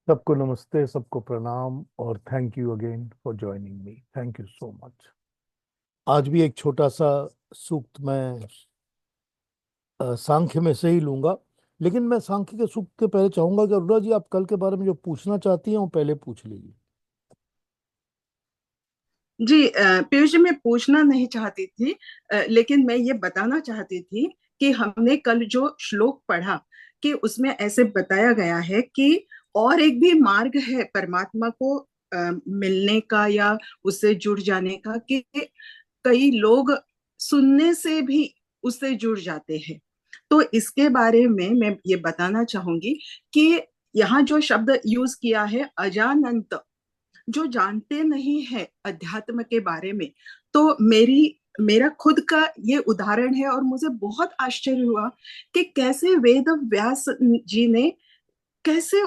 सबको नमस्ते, सबको प्रणाम और thank you again for joining me. Thank you so much. आज भी एक छोटा सा सूक्त मैं सांख्य में से ही लूंगा। लेकिन मैं सांख्य के सूक्त के पहले चाहूंगा कि अरुणा जी, आप कल के बारे में जो पूछना चाहती हैं वो पहले पूछ लीजिए। जी पीयूष जी, मैं पूछना नहीं चाहती थी। लेकिन मैं ये बताना चाहती थी कि हमने कल जो श्लोक पढ़ा कि उसमें ऐसे बताया गया है कि और एक भी मार्ग है परमात्मा को मिलने का या उससे जुड़ जाने का, कि कई लोग सुनने से भी उससे जुड़ जाते हैं। तो इसके बारे में मैं ये बताना चाहूंगी कि यहाँ जो शब्द यूज किया है अजानंत, जो जानते नहीं है अध्यात्म के बारे में, तो मेरा खुद का ये उदाहरण है और मुझे बहुत आश्चर्य हुआ कि कैसे वेद व्यास जी ने कैसे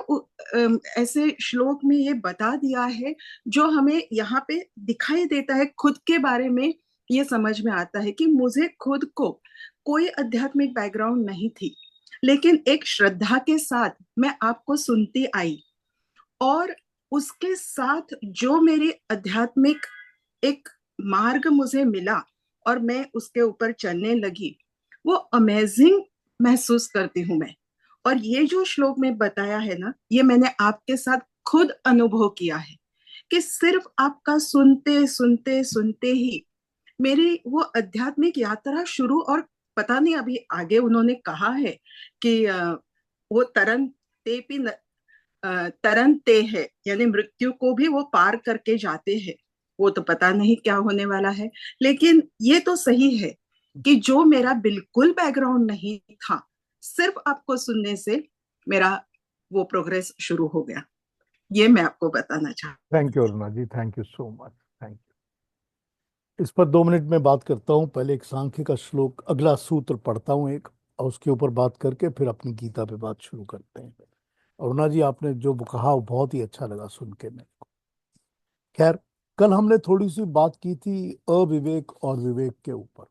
ऐसे श्लोक में ये बता दिया है, जो हमें यहाँ पे दिखाई देता है। खुद के बारे में ये समझ में आता है कि मुझे खुद को कोई आध्यात्मिक बैकग्राउंड नहीं थी, लेकिन एक श्रद्धा के साथ मैं आपको सुनती आई, और उसके साथ जो मेरी आध्यात्मिक एक मार्ग मुझे मिला और मैं उसके ऊपर चलने लगी, वो अमेजिंग महसूस करती हूँ मैं। और ये जो श्लोक में बताया है ना, ये मैंने आपके साथ खुद अनुभव किया है कि सिर्फ आपका सुनते सुनते सुनते ही मेरी वो आध्यात्मिक यात्रा शुरू। और पता नहीं, अभी आगे उन्होंने कहा है कि वो तरन ते भी तरनते हैं, यानी मृत्यु को भी वो पार करके जाते हैं। वो तो पता नहीं क्या होने वाला है, लेकिन ये तो सही है कि जो मेरा बिल्कुल बैकग्राउंड नहीं था, सिर्फ आपको सुनने से मेरा वो प्रोग्रेस शुरू हो गया। ये मैं आपको बताना चाहती thank you Aruna ji, thank you so much. Thank you. इस पर 2 मिनट में बात करता हूँ। पहले एक सांख्य का श्लोक, अगला सूत्र पढ़ता हूँ एक, और उसके ऊपर बात करके फिर अपनी गीता पे बात शुरू करते हैं। अरुणा जी, आपने जो कहा वो बहुत ही अच्छा लगा सुन के मेरे को। खैर, कल हमने थोड़ी सी बात की थी अविवेक और विवेक के ऊपर।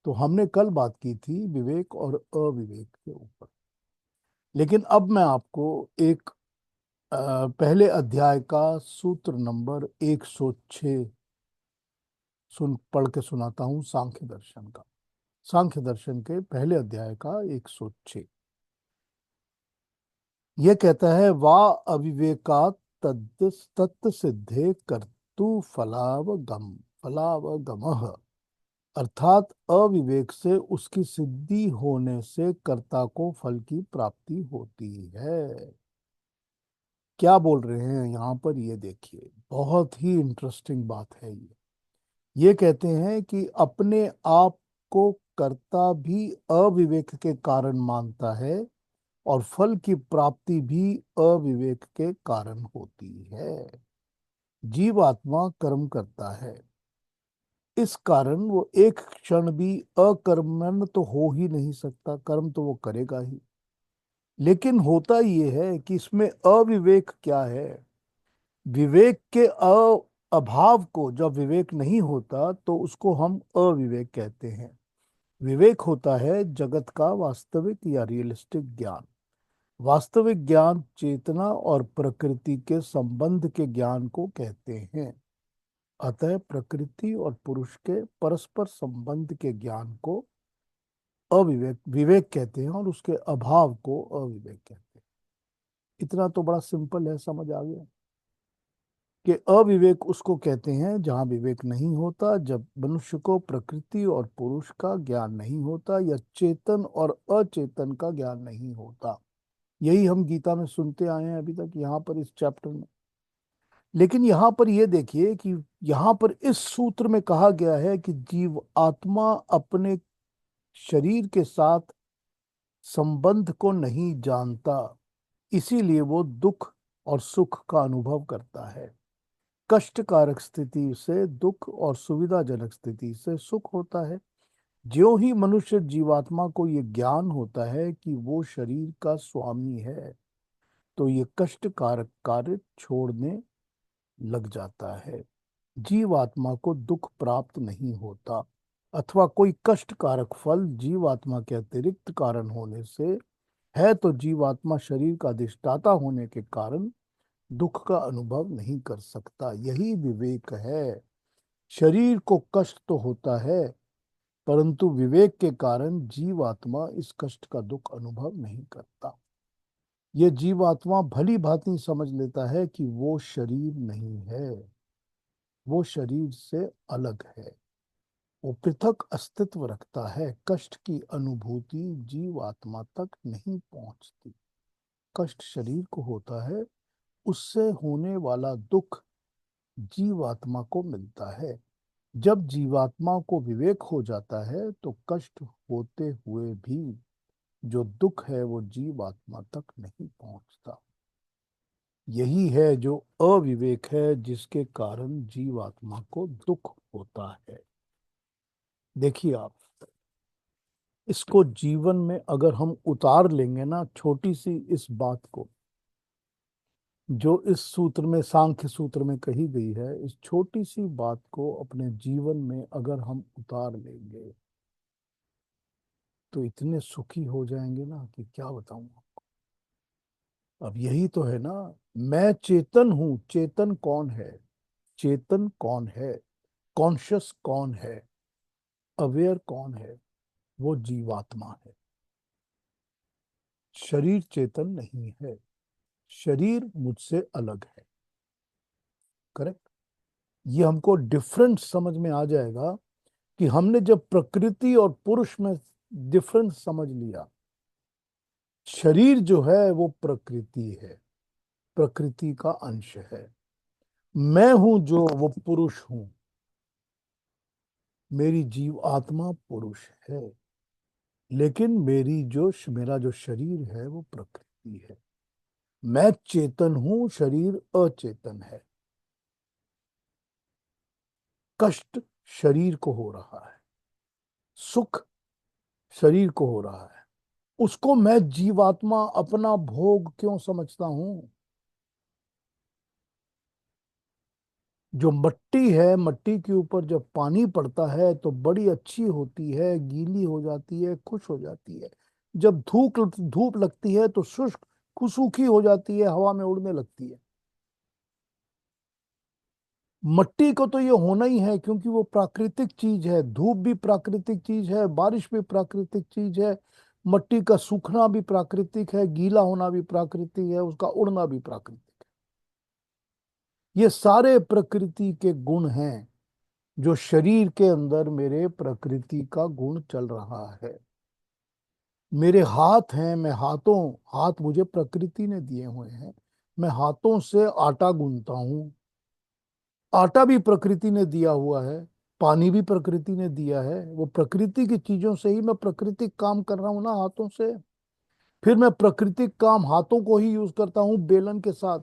तो हमने कल बात की थी विवेक और अविवेक के ऊपर। लेकिन अब मैं आपको एक पहले अध्याय का सूत्र नंबर 106 पढ़ के सुनाता हूं, सांख्य दर्शन का। सांख्य दर्शन के पहले अध्याय का 106 यह कहता है, वा अविवेका तत्त सिद्धे कर्तु फलावगमः। अर्थात अविवेक से उसकी सिद्धि होने से कर्ता को फल की प्राप्ति होती है। क्या बोल रहे हैं यहाँ पर, ये देखिए, बहुत ही इंटरेस्टिंग बात है ये कहते हैं कि अपने आप को कर्ता भी अविवेक के कारण मानता है और फल की प्राप्ति भी अविवेक के कारण होती है। जीवात्मा कर्म करता है, इस कारण वो एक क्षण भी अकर्मण्य तो हो ही नहीं सकता, कर्म तो वो करेगा ही। लेकिन होता ये है कि इसमें अविवेक क्या है। विवेक के अभाव को, जब विवेक नहीं होता तो उसको हम अविवेक कहते हैं। विवेक होता है जगत का वास्तविक या रियलिस्टिक ज्ञान। वास्तविक ज्ञान चेतना और प्रकृति के संबंध के ज्ञान को कहते हैं। अतः प्रकृति और पुरुष के परस्पर संबंध के ज्ञान को अविवेक विवेक कहते हैं, और उसके अभाव को अविवेक कहते हैं। इतना तो बड़ा सिंपल है, समझ आ गया कि अविवेक उसको कहते हैं जहां विवेक नहीं होता, जब मनुष्य को प्रकृति और पुरुष का ज्ञान नहीं होता या चेतन और अचेतन का ज्ञान नहीं होता। यही हम गीता में सुनते आए हैं अभी तक, यहाँ पर इस चैप्टर में। लेकिन यहाँ पर ये देखिए कि यहाँ पर इस सूत्र में कहा गया है कि जीव आत्मा अपने शरीर के साथ संबंध को नहीं जानता, इसीलिए वो दुख और सुख का अनुभव करता है। कष्टकारक स्थिति से दुख और सुविधाजनक स्थिति से सुख होता है। ज्यों ही मनुष्य जीवात्मा को ये ज्ञान होता है कि वो शरीर का स्वामी है, तो ये कष्टकारक कार्य छोड़ने लग जाता है। जीवात्मा को दुख प्राप्त नहीं होता, अथवा कोई कष्टकारक फल जीवात्मा के अतिरिक्त कारण होने से है तो जीवात्मा शरीर का अधिष्ठाता होने के कारण दुख का अनुभव नहीं कर सकता। यही विवेक है। शरीर को कष्ट तो होता है, परंतु विवेक के कारण जीवात्मा इस कष्ट का दुख अनुभव नहीं करता। ये जीवात्मा भली भांति समझ लेता है कि वो शरीर नहीं है, वो शरीर से अलग है, वो पृथक अस्तित्व रखता है। कष्ट की अनुभूति जीवात्मा तक नहीं पहुंचती। कष्ट शरीर को होता है, उससे होने वाला दुख जीवात्मा को मिलता है। जब जीवात्मा को विवेक हो जाता है तो कष्ट होते हुए भी जो दुख है वो जीवात्मा तक नहीं पहुंचता। यही है जो अविवेक है, जिसके कारण जीवात्मा को दुख होता है। देखिए आप, इसको जीवन में अगर हम उतार लेंगे ना, छोटी सी इस बात को जो इस सूत्र में, सांख्य सूत्र में कही गई है, इस छोटी सी बात को अपने जीवन में अगर हम उतार लेंगे तो इतने सुखी हो जाएंगे ना कि क्या बताऊं। अब यही तो है ना, मैं चेतन हूं। चेतन कौन है? चेतन कौन है? कॉन्शियस कौन है? अवेयर कौन है? वो जीवात्मा है। शरीर चेतन नहीं है, शरीर मुझसे अलग है। करेक्ट। ये हमको डिफरेंस समझ में आ जाएगा कि हमने जब प्रकृति और पुरुष में डिफरेंस समझ लिया। शरीर जो है वो प्रकृति है, प्रकृति का अंश है। मैं हूं जो वो पुरुष हूं, मेरी जीव आत्मा पुरुष है, लेकिन मेरा जो शरीर है वो प्रकृति है। मैं चेतन हूं, शरीर अचेतन है। कष्ट शरीर को हो रहा है, सुख शरीर को हो रहा है। उसको मैं जीवात्मा अपना भोग क्यों समझता हूं? जो मट्टी है, मट्टी के ऊपर जब पानी पड़ता है तो बड़ी अच्छी होती है, गीली हो जाती है, खुश हो जाती है। जब धूप धूप लगती है तो शुष्क सूखी हो जाती है, हवा में उड़ने लगती है। मट्टी को तो ये होना ही है, क्योंकि वो प्राकृतिक चीज है। धूप भी प्राकृतिक चीज है, बारिश भी प्राकृतिक चीज है। मट्टी का सूखना भी प्राकृतिक है, गीला होना भी प्राकृतिक है, उसका उड़ना भी प्राकृतिक है। ये सारे प्रकृति के गुण हैं। जो शरीर के अंदर मेरे प्रकृति का गुण चल रहा है। मेरे हाथ हैं, मैं हाथों, हाथ मुझे प्रकृति ने दिए हुए हैं। मैं हाथों से आटा गूंथता हूँ। आटा भी प्रकृति ने दिया हुआ है, पानी भी प्रकृति ने दिया है। वो प्रकृति की चीजों से ही मैं प्राकृतिक काम कर रहा हूँ ना, हाथों से। फिर मैं प्राकृतिक काम हाथों को ही यूज करता हूँ बेलन के साथ,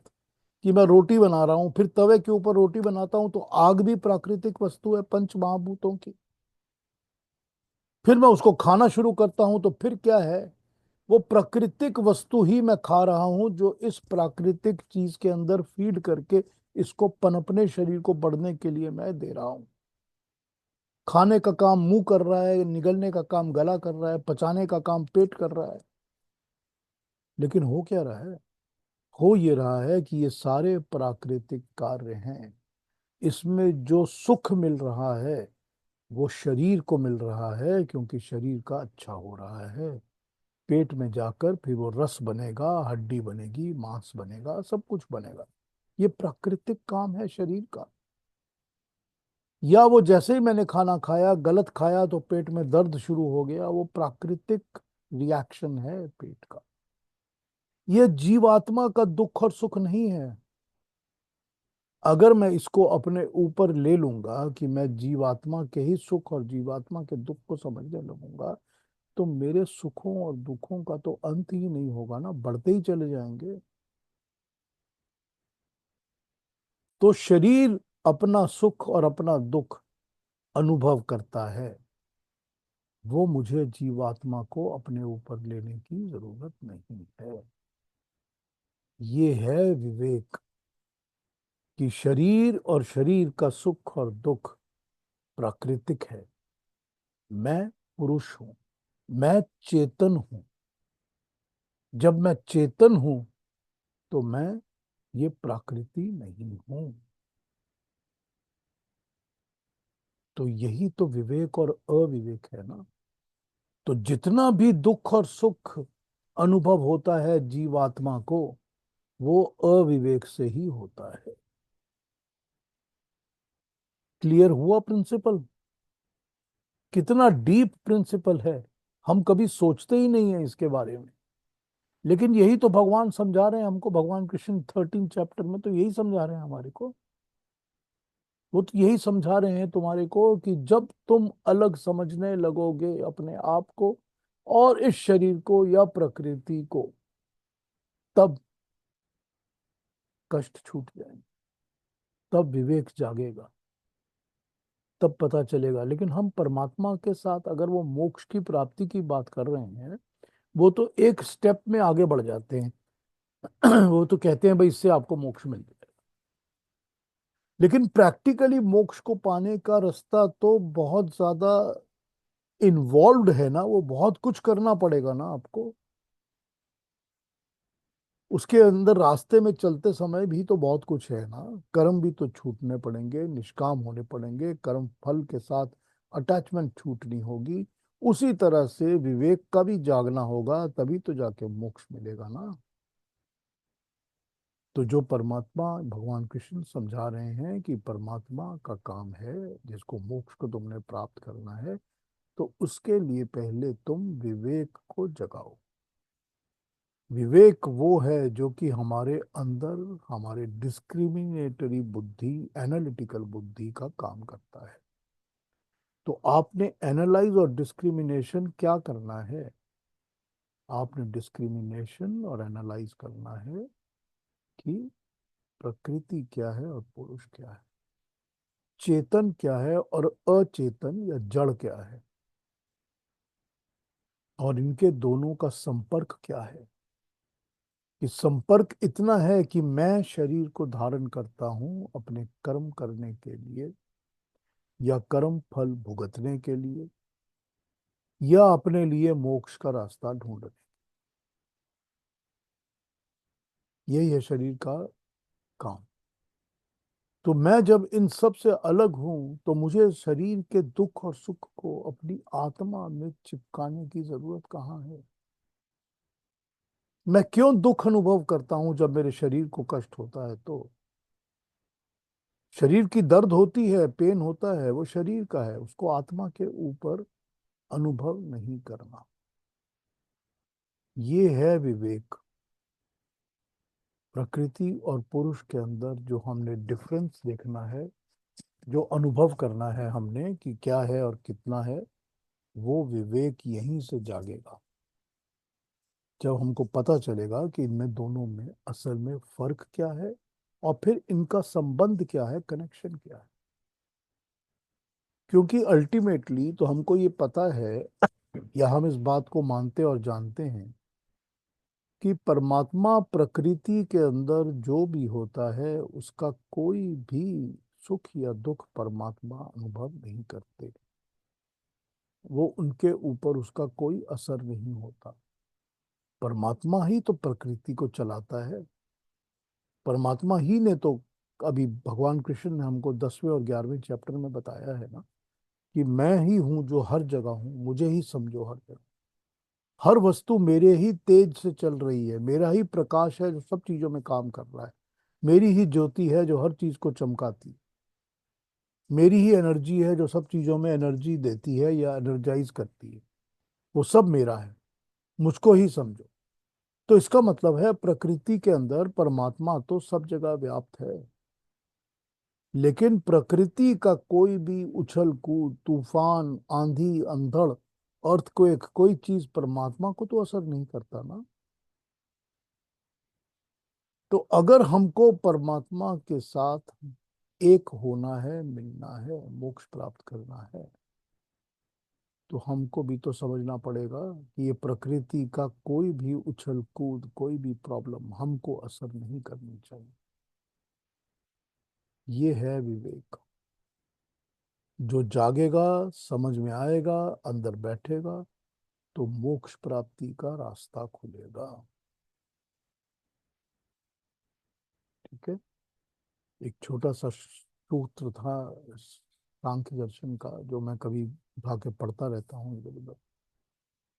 कि मैं रोटी बना रहा हूँ। फिर तवे के ऊपर रोटी बनाता हूँ तो आग भी प्राकृतिक वस्तु है, पंच महाभूतों की। फिर मैं उसको खाना शुरू करता हूं तो फिर क्या है? वो प्राकृतिक वस्तु ही मैं खा रहा हूं, जो इस प्राकृतिक चीज के अंदर फीड करके इसको पनपने, शरीर को बढ़ने के लिए मैं दे रहा हूं। खाने का काम मुंह कर रहा है, निगलने का काम गला कर रहा है, पचाने का काम पेट कर रहा है। लेकिन हो क्या रहा है? हो ये रहा है कि ये सारे प्राकृतिक कार्य हैं। इसमें जो सुख मिल रहा है वो शरीर को मिल रहा है, क्योंकि शरीर का अच्छा हो रहा है। पेट में जाकर फिर वो रस बनेगा, हड्डी बनेगी, मांस बनेगा, सब कुछ बनेगा। ये प्राकृतिक काम है शरीर का। या वो जैसे ही मैंने खाना खाया, गलत खाया तो पेट में दर्द शुरू हो गया, वो प्राकृतिक रिएक्शन है पेट का। ये जीवात्मा का दुख और सुख नहीं है। अगर मैं इसको अपने ऊपर ले लूंगा कि मैं जीवात्मा के ही सुख और जीवात्मा के दुख को समझने लगूंगा, तो मेरे सुखों और दुखों का तो अंत ही नहीं होगा ना, बढ़ते ही चले जाएंगे। तो शरीर अपना सुख और अपना दुख अनुभव करता है। वो मुझे जीवात्मा को अपने ऊपर लेने की जरूरत नहीं है। ये है विवेक, कि शरीर और शरीर का सुख और दुख प्राकृतिक है। मैं पुरुष हूं, मैं चेतन हूं। जब मैं चेतन हूं तो मैं ये प्रकृति नहीं हूं। तो यही तो विवेक और अविवेक है ना। तो जितना भी दुख और सुख अनुभव होता है जीवात्मा को, वो अविवेक से ही होता है। क्लियर हुआ प्रिंसिपल? कितना डीप प्रिंसिपल है, हम कभी सोचते ही नहीं है इसके बारे में। लेकिन यही तो भगवान समझा रहे हैं हमको, भगवान कृष्ण 13 चैप्टर में तो यही समझा रहे हैं हमारे को। वो तो यही समझा रहे हैं तुम्हारे को कि जब तुम अलग समझने लगोगे अपने आप को और इस शरीर को या प्रकृति को, तब कष्ट छूट जाएंगे, तब विवेक जागेगा, तब पता चलेगा। लेकिन हम परमात्मा के साथ अगर वो मोक्ष की प्राप्ति की बात कर रहे हैं, वो तो एक स्टेप में आगे बढ़ जाते हैं। वो तो कहते हैं भाई इससे आपको मोक्ष मिल जाएगा। लेकिन प्रैक्टिकली मोक्ष को पाने का रास्ता तो बहुत ज्यादा इन्वॉल्व्ड है ना, वो बहुत कुछ करना पड़ेगा ना आपको। उसके अंदर रास्ते में चलते समय भी तो बहुत कुछ है ना। कर्म भी तो छूटने पड़ेंगे, निष्काम होने पड़ेंगे, कर्म फल के साथ अटैचमेंट छूटनी होगी। उसी तरह से विवेक का भी जागना होगा, तभी तो जाके मोक्ष मिलेगा ना। तो जो परमात्मा भगवान कृष्ण समझा रहे हैं कि परमात्मा का काम है, जिसको मोक्ष को तुमने प्राप्त करना है, तो उसके लिए पहले तुम विवेक को जगाओ। विवेक वो है जो कि हमारे अंदर हमारे डिस्क्रिमिनेटरी बुद्धि, एनालिटिकल बुद्धि का काम करता है। तो आपने एनालाइज और डिस्क्रिमिनेशन क्या करना है? आपने डिस्क्रिमिनेशन और एनालाइज करना है कि प्रकृति क्या है और पुरुष क्या है, चेतन क्या है और अचेतन या जड़ क्या है, और इनके दोनों का संपर्क क्या है। कि संपर्क इतना है कि मैं शरीर को धारण करता हूं अपने कर्म करने के लिए, या कर्म फल भुगतने के लिए, या अपने लिए मोक्ष का रास्ता ढूंढने। यही है शरीर का काम। तो मैं जब इन सब से अलग हूं, तो मुझे शरीर के दुख और सुख को अपनी आत्मा में चिपकाने की जरूरत कहाँ है? मैं क्यों दुख अनुभव करता हूं जब मेरे शरीर को कष्ट होता है? तो शरीर की दर्द होती है, पेन होता है, वो शरीर का है, उसको आत्मा के ऊपर अनुभव नहीं करना। ये है विवेक। प्रकृति और पुरुष के अंदर जो हमने डिफरेंस देखना है, जो अनुभव करना है हमने कि क्या है और कितना है, वो विवेक यहीं से जागेगा। जब हमको पता चलेगा कि इनमें दोनों में असल में फर्क क्या है, और फिर इनका संबंध क्या है, कनेक्शन क्या है। क्योंकि अल्टीमेटली तो हमको ये पता है, या हम इस बात को मानते और जानते हैं कि परमात्मा प्रकृति के अंदर जो भी होता है उसका कोई भी सुख या दुख परमात्मा अनुभव नहीं करते। वो उनके ऊपर उसका कोई असर नहीं होता। परमात्मा ही तो प्रकृति को चलाता है। परमात्मा ही ने तो, अभी भगवान कृष्ण ने हमको 10वें और 11वें चैप्टर में बताया है ना, कि मैं ही हूं जो हर जगह हूं, मुझे ही समझो हर जगह। हर वस्तु मेरे ही तेज से चल रही है, मेरा ही प्रकाश है जो सब चीजों में काम कर रहा है, मेरी ही ज्योति है जो हर चीज को चमकाती है, मेरी ही एनर्जी है जो सब चीजों में एनर्जी देती है या एनर्जाइज करती है। वो सब मेरा है, मुझको ही समझो। तो इसका मतलब है प्रकृति के अंदर परमात्मा तो सब जगह व्याप्त है। लेकिन प्रकृति का कोई भी उछल कूद, तूफान, आंधी, अंधड़, अर्थक्वेक, कोई चीज परमात्मा को तो असर नहीं करता ना। तो अगर हमको परमात्मा के साथ एक होना है, मिलना है, मोक्ष प्राप्त करना है, तो हमको भी तो समझना पड़ेगा कि ये प्रकृति का कोई भी उछल कूद, कोई भी प्रॉब्लम हमको असर नहीं करनी चाहिए। ये है विवेक। जो जागेगा, समझ में आएगा, अंदर बैठेगा, तो मोक्ष प्राप्ति का रास्ता खुलेगा। एक छोटा सा सूत्र था सांख्य दर्शन का, जो मैं कभी उठा के पढ़ता रहता हूँ इधर उधर।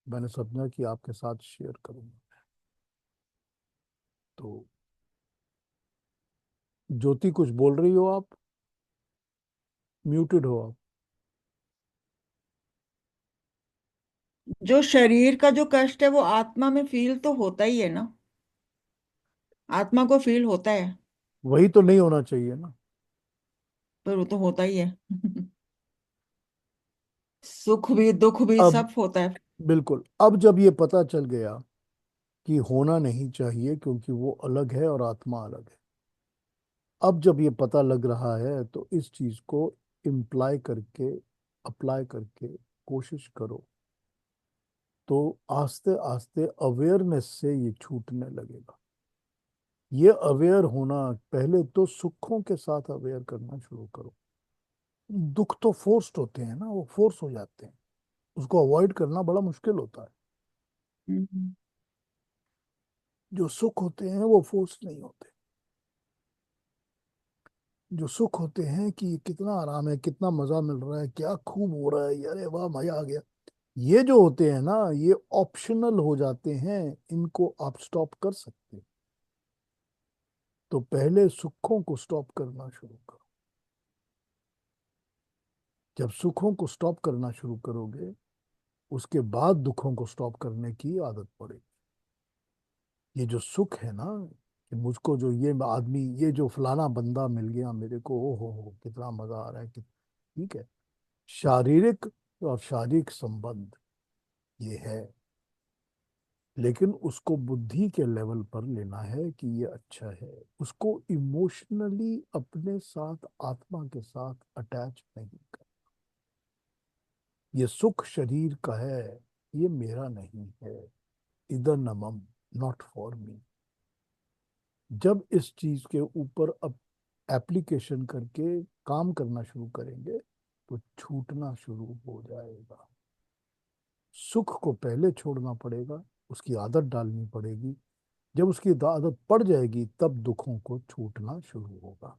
मैंने सोचा कि आपके साथ शेयर करूंगा। तो ज्योति, कुछ बोल रही हो आप? म्यूटेड हो आप। जो शरीर का जो कष्ट है वो आत्मा में फील तो होता ही है ना। आत्मा को फील होता है। वही तो नहीं होना चाहिए ना। पर वो तो होता ही है। सुख भी दुख भी अब सब होता है। बिल्कुल, अब जब ये पता चल गया कि होना नहीं चाहिए क्योंकि वो अलग है और आत्मा अलग है, अब जब ये पता लग रहा है तो इस चीज को इम्प्लाई करके, अप्लाई करके कोशिश करो, तो आस्ते आस्ते अवेयरनेस से ये छूटने लगेगा। ये अवेयर होना, पहले तो सुखों के साथ अवेयर करना शुरू करो। दुख तो फोर्स्ड होते हैं ना, वो फोर्स हो जाते हैं, उसको अवॉइड करना बड़ा मुश्किल होता है। हम्म। जो सुख होते हैं वो फोर्स नहीं होते। जो सुख होते हैं कि कितना आराम है, कितना मजा मिल रहा है, क्या खूब हो रहा है, अरे वाह मजा आ गया, ये जो होते हैं ना, ये ऑप्शनल हो जाते हैं। इनको आप स्टॉप कर सकते हैं। तो पहले सुखों को स्टॉप करना शुरू करो। जब सुखों को स्टॉप करना शुरू करोगे, उसके बाद दुखों को स्टॉप करने की आदत पड़ेगी। ये जो सुख है ना, कि मुझको जो ये आदमी, ये जो फलाना बंदा मिल गया मेरे को, ओ हो कितना मजा आ रहा है, ठीक है, शारीरिक और शारीरिक संबंध ये है। लेकिन उसको बुद्धि के लेवल पर लेना है कि ये अच्छा है। उसको इमोशनली अपने साथ, आत्मा के साथ अटैच नहीं कर। ये सुख शरीर का है, ये मेरा नहीं है। इधर नमम, नॉट फॉर मी। जब इस चीज के ऊपर अब एप्लीकेशन करके काम करना शुरू करेंगे, तो छूटना शुरू हो जाएगा। सुख को पहले छोड़ना पड़ेगा, उसकी आदत डालनी पड़ेगी। जब उसकी आदत पड़ जाएगी, तब दुखों को छूटना शुरू होगा।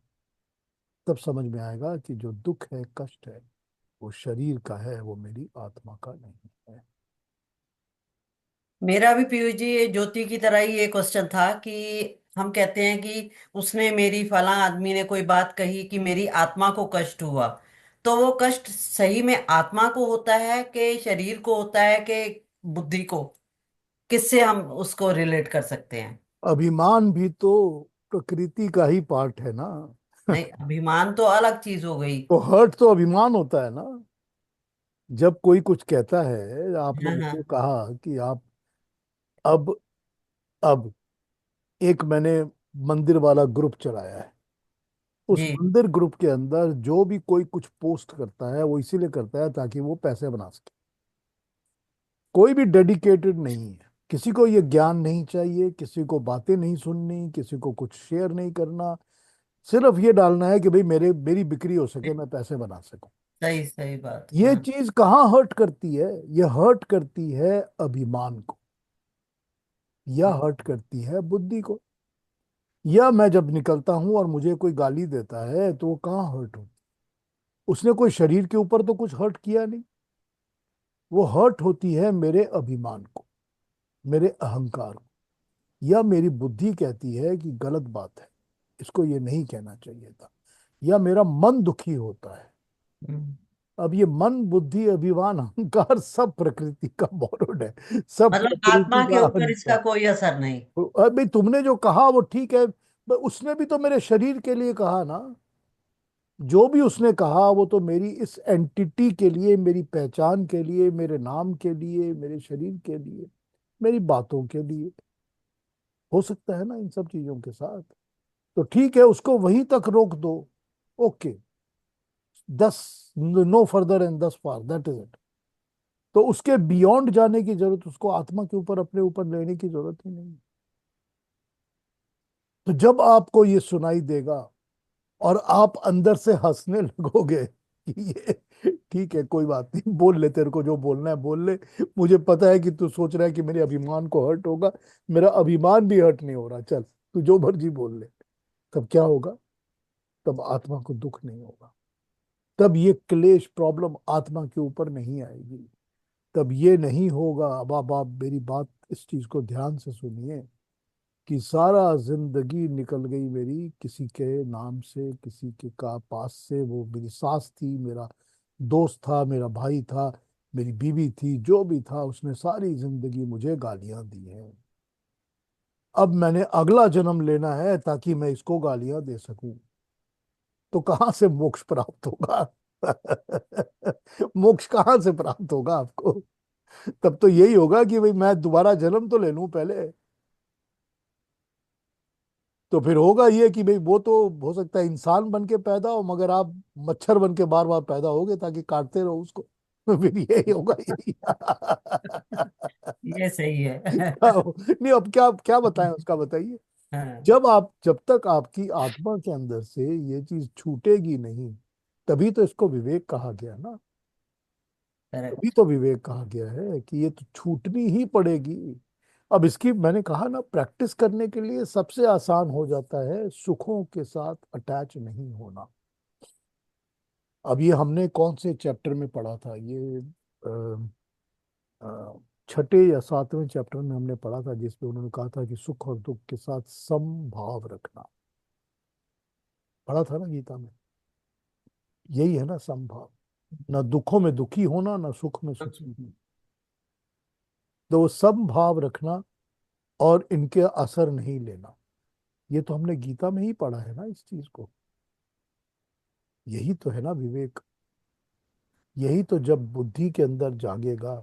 तब समझ में आएगा कि जो दुख है, कष्ट है, वो शरीर का है, वो मेरी आत्मा का नहीं है। मेरा भी पीयूष जी ये ज्योति की तरह ही ये क्वेश्चन था कि हम कहते हैं कि उसने मेरी फला आदमी ने कोई बात कही कि मेरी आत्मा को कष्ट हुआ। तो वो कष्ट सही में आत्मा को होता है कि शरीर को होता है कि बुद्धि को? किससे हम उसको रिलेट कर सकते हैं? अभिमान भी तो प्रकृति का ही पार्ट है ना। नहीं, अभिमान तो अलग चीज हो गई। तो हर्ट तो अभिमान होता है ना। जब कोई कुछ कहता है, आपने हाँ मुझे हाँ। कहा कि आप, अब अब एक मैंने मंदिर वाला ग्रुप चलाया है। उस जी। मंदिर ग्रुप के अंदर जो भी कोई कुछ पोस्ट करता है, वो इसीलिए करता है ताकि वो पैसे बना सके। कोई भी डेडिकेटेड नहीं है। किसी को ये ज्ञान नहीं चाहिए, किसी को बातें नहीं सुननी, किसी को कुछ शेयर नहीं करना। सिर्फ ये डालना है कि भाई मेरी बिक्री हो सके, मैं पैसे बना सकूं। सही सही बात, ये हाँ। चीज कहाँ हर्ट करती है? ये हर्ट करती है अभिमान को, या हर्ट करती है बुद्धि को। या मैं जब निकलता हूं और मुझे कोई गाली देता है, तो वो कहाँ हर्ट होती? उसने कोई शरीर के ऊपर तो कुछ हर्ट किया नहीं। वो हर्ट होती है मेरे अभिमान को, मेरे अहंकार को। या मेरी बुद्धि कहती है कि गलत बात है, इसको ये नहीं कहना चाहिए था। या मेरा मन दुखी होता है। हम्म। अब ये मन, बुद्धि, अभिमान, अहंकार सब प्रकृति का बोरोड है, सब मतलब प्रकृति आत्मा के का ऊपर अंश इसका है। कोई असर नहीं। अभी तुमने जो कहा वो ठीक है, उसने भी तो मेरे शरीर के लिए कहा ना। जो भी उसने कहा वो तो मेरी इस एंटिटी के लिए, मेरी पहचान के लिए, मेरे नाम के लिए, मेरे शरीर के लिए, मेरी बातों के लिए। हो सकता है ना इन सब चीजों के साथ। तो ठीक है, उसको वहीं तक रोक दो। ओके, 10, नो फर्दर एंड 10 पार, दैट इज इट। तो उसके बियॉन्ड जाने की जरूरत, उसको आत्मा के ऊपर, अपने ऊपर लेने की जरूरत ही नहीं। तो जब आपको ये सुनाई देगा और आप अंदर से हंसने लगोगे कि ये ठीक है, कोई बात नहीं, बोल ले, तेरे को जो बोलना है बोल ले। मुझे पता है कि तू सोच रहा है कि मेरे अभिमान को हर्ट होगा। मेरा अभिमान भी हर्ट नहीं हो रहा, चल तू जो मर्जी बोल ले। तब क्या होगा? तब आत्मा को दुख नहीं होगा, तब ये क्लेश प्रॉब्लम आत्मा के ऊपर नहीं आएगी, तब ये नहीं होगा। अब आप मेरी बात, इस चीज को ध्यान से सुनिए, कि सारा जिंदगी निकल गई मेरी किसी के नाम से, किसी के का पास से, वो मेरी सास थी, मेरा दोस्त था, मेरा भाई था, मेरी बीवी थी, जो भी था, उसने सारी जिंदगी मुझे गालियां दी हैं। अब मैंने अगला जन्म लेना है ताकि मैं इसको गालियां दे सकूं, तो कहां से मोक्ष प्राप्त होगा? मोक्ष कहां से प्राप्त होगा आपको? तब तो यही होगा कि भाई मैं दोबारा जन्म तो ले लूं पहले। तो फिर होगा ये कि भाई वो तो हो सकता है इंसान बन के पैदा हो, मगर आप मच्छर बन के बार बार पैदा होगे ताकि काटते रहो उसको। फिर यही होगा, यही। ये सही है। नहीं, अब क्या क्या बताएं उसका, बताइए। हाँ, जब तक आपकी आत्मा के अंदर से ये चीज छूटेगी नहीं, तभी तो इसको विवेक कहा गया ना। तभी करेक्ट। तो विवेक कहा गया है कि ये तो छूटनी ही पड़ेगी। अब इसकी मैंने कहा ना, प्रैक्टिस करने के लिए सबसे आसान हो जाता है सुखों के साथ अटैच नहीं होना। अब ये हमने कौन से चैप्टर में पढ़ा था ये? अ, अ, छठे या सातवें चैप्टर में हमने पढ़ा था, जिसमें उन्होंने कहा था कि सुख और दुख के साथ समभाव रखना। पढ़ा था ना गीता में? यही है ना समभाव। ना दुखों में दुखी होना, ना सुख में सुखी होना। तो वो समभाव रखना और इनके असर नहीं लेना, ये तो हमने गीता में ही पढ़ा है ना इस चीज को। यही तो है ना विवेक। यही तो जब बुद्धि के अंदर जागेगा,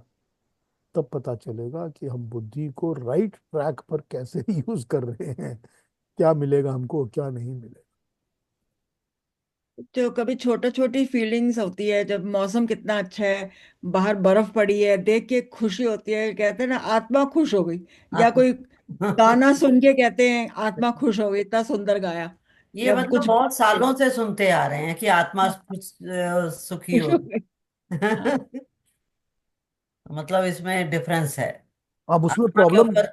तब पता चलेगा कि हम बुद्धि को राइट ट्रैक पर कैसे यूज कर रहे हैं, क्या मिलेगा हमको, क्या नहीं मिलेगा। जो कभी छोटा छोटी फीलिंग्स होती है, जब मौसम कितना अच्छा है, बाहर बर्फ पड़ी है, देख के खुशी होती है, कहते हैं ना आत्मा खुश हो गई। या हाँ। कोई गाना सुन के कहते हैं आत्मा खुश हो गई, इतना सुंदर गाया। ये या मतलब कुछ बहुत सालों से सुनते आ रहे हैं कि आत्मा कुछ सुखी खुश हो। हो गई। हाँ। मतलब इसमें डिफरेंस है अब उसमें आत्मा के प्रॉब्लम, ऊपर।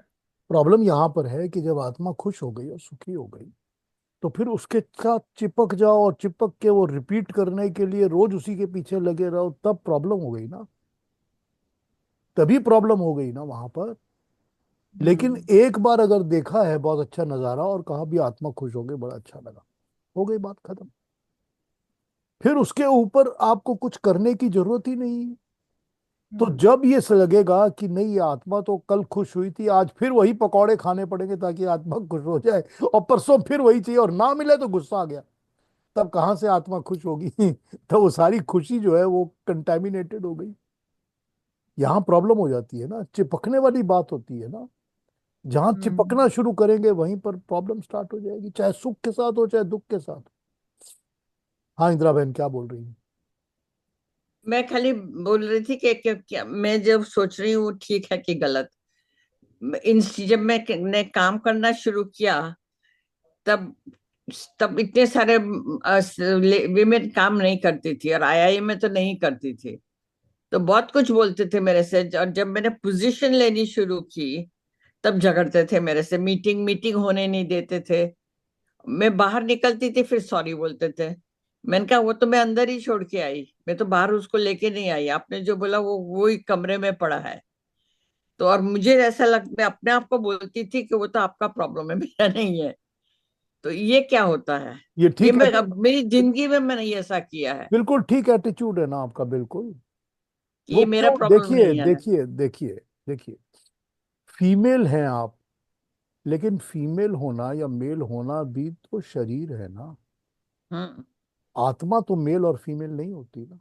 प्रॉब्लम यहाँ पर है कि जब आत्मा खुश हो गई और सुखी हो गई, तो फिर उसके साथ चिपक जाओ, और चिपक के वो रिपीट करने के लिए रोज उसी के पीछे लगे रहो, तब प्रॉब्लम हो गई ना। तभी प्रॉब्लम हो गई ना वहां पर। लेकिन हम्म। एक बार अगर देखा है बहुत अच्छा नजारा और कहा भी आत्मा खुश हो गई, बड़ा अच्छा लगा, हो गई बात खत्म। फिर उसके ऊपर आपको कुछ करने की जरूरत ही नहीं है। तो हम्म। जब ये लगेगा कि नहीं, ये आत्मा तो कल खुश हुई थी, आज फिर वही पकौड़े खाने पड़ेंगे ताकि आत्मा खुश हो जाए, और परसों फिर वही चाहिए और ना मिले तो गुस्सा आ गया, तब कहाँ से आत्मा खुश होगी? तो वो सारी खुशी जो है वो कंटेमिनेटेड हो गई। यहाँ प्रॉब्लम हो जाती है ना, चिपकने वाली बात होती है ना। जहां हम्म। चिपकना शुरू करेंगे वहीं पर प्रॉब्लम स्टार्ट हो जाएगी, चाहे सुख के साथ हो चाहे दुख के साथ। हाँ इंदिरा बहन क्या बोल रही है? मैं खाली बोल रही थी कि क्या मैं जब सोच रही हूँ ठीक है कि गलत। जब ने काम करना शुरू किया, तब तब इतने सारे विमेन काम नहीं करती थी, और आईआई में तो नहीं करती थी। तो बहुत कुछ बोलते थे मेरे से, और जब मैंने पोजीशन लेनी शुरू की, तब झगड़ते थे मेरे से, मीटिंग मीटिंग होने नहीं देते थे। मैं बाहर निकलती थी फिर सॉरी बोलते थे। मैंने कहा वो तो मैं अंदर ही छोड़ के आई, मैं तो बाहर उसको लेके नहीं आई, आपने जो बोला वो ही कमरे में पड़ा है। तो और मुझे ऐसा मैं अपने आप को बोलती थी कि वो तो आपका प्रॉब्लम है, मेरा नहीं है। तो ये क्या होता है? ये ये ठीक है, मैं अब मेरी जिंदगी में मैंने ऐसा किया है बिल्कुल ठीक एटीट्यूड है ना आपका, बिल्कुल। कि वो ये मेरा क्यों, प्रॉब्लम देखिए नहीं है। देखिए देखिए देखिए, फीमेल हैं आप, लेकिन फीमेल होना या मेल होना भी तो शरीर है ना। हम्म। आत्मा तो मेल और फीमेल नहीं होती ना।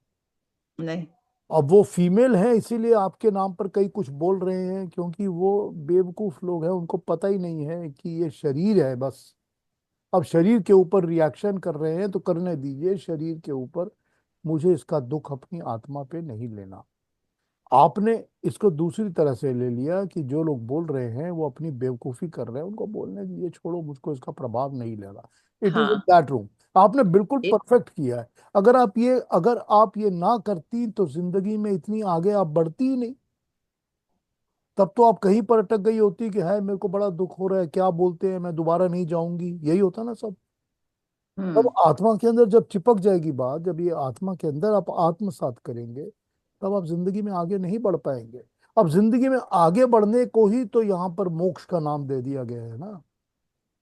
नहीं। अब वो फीमेल है इसीलिए आपके नाम पर कई कुछ बोल रहे हैं, क्योंकि वो बेवकूफ लोग हैं, उनको पता ही नहीं है कि ये शरीर है बस। अब शरीर के ऊपर रिएक्शन कर रहे हैं तो करने दीजिए शरीर के ऊपर, मुझे इसका दुख अपनी आत्मा पे नहीं लेना। आपने इसको दूसरी तरह से ले लिया कि जो लोग बोल रहे हैं वो अपनी बेवकूफी कर रहे हैं, उनको बोलने दीजिए, छोड़ो, मुझको इसका प्रभाव नहीं लेना। इट इज इन हाँ। That room. आपने बिल्कुल ए- परफेक्ट किया है। अगर आप ये ना करती तो जिंदगी में इतनी आगे आप बढ़ती ही नहीं। तब तो आप कहीं पर अटक गई होती कि है मेरे को बड़ा दुख हो रहा है, क्या बोलते हैं, मैं दोबारा नहीं जाऊंगी, यही होता ना सब। तब हम्म। आत्मा के अंदर जब चिपक जाएगी बात, जब ये आत्मा के अंदर आप आत्मसात करेंगे, तब आप जिंदगी में आगे नहीं बढ़ पाएंगे। अब जिंदगी में आगे बढ़ने को ही तो यहाँ पर मोक्ष का नाम दे दिया गया है ना,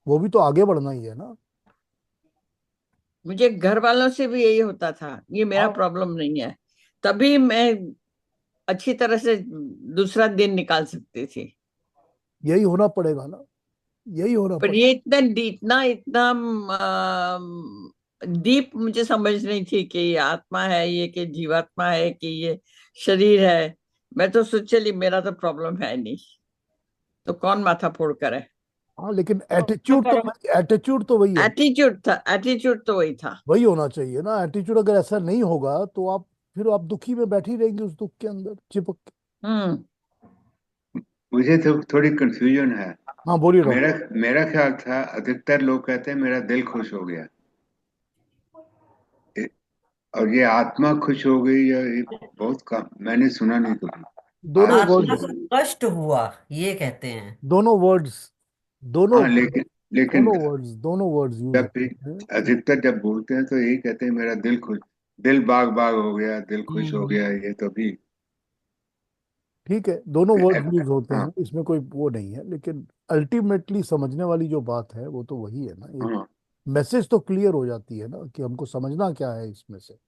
वो भी तो आगे बढ़ना ही है ना। मुझे घर वालों से भी यही होता था, ये मेरा हाँ, प्रॉब्लम नहीं है, तभी मैं अच्छी तरह से दूसरा दिन निकाल सकती थी। यही होना पड़ेगा ना, यही होना पर पड़ेगा। ये इतना इतना डीप मुझे समझ नहीं थी कि ये आत्मा है, ये कि जीवात्मा है, कि ये शरीर है। मैं तो सोच चली मेरा तो प्रॉब्लम है नहीं, तो कौन माथा फोड़ करे। हाँ, लेकिन तो क्या एटीट्यूड तो करें? एटीट्यूड तो वही है। एटीट्यूड तो वही था। वही होना चाहिए ना एटीट्यूड। अगर ऐसा नहीं होगा तो आप, फिर आप दुखी में बैठी रहेंगी, उस दुख के अंदर चिपक के। हम्म। मुझे तो थोड़ी कंफ्यूजन है। हाँ, बोलिए मेरा डॉक्टर। मेरा ख्याल था अधिकतर लोग कहते हैं मेरा दिल खुश हो गया। ए- और ये आत्मा खुश हो गई, या ये बहुत कम मैंने सुना नहीं कभी। दोनों आत्मा। आत्मा वर्ड्स, को कष्ट हुआ, ये कहते हैं। दोनों वर्ड्स, दोनों हाँ, लेकिन दोनों वर्ड्स यूज जब भी होते हैं कि अधिकतर जब बोलते हैं तो यही कहते हैं मेरा दिल खुश, दिल बाग बाग हो गया, दिल खुश हो हम्म, गया, ये तो भी। ठीक है, दोनों वर्ड्स यूज होते हाँ, हैं, इसमें कोई वो नहीं है, लेकिन अल्टीमेटली समझने वाली जो बात है वो तो वही है ना। एक हाँ। मैसेज तो क्लियर हो जाती है ना कि हमको समझना क्या है इसमें से।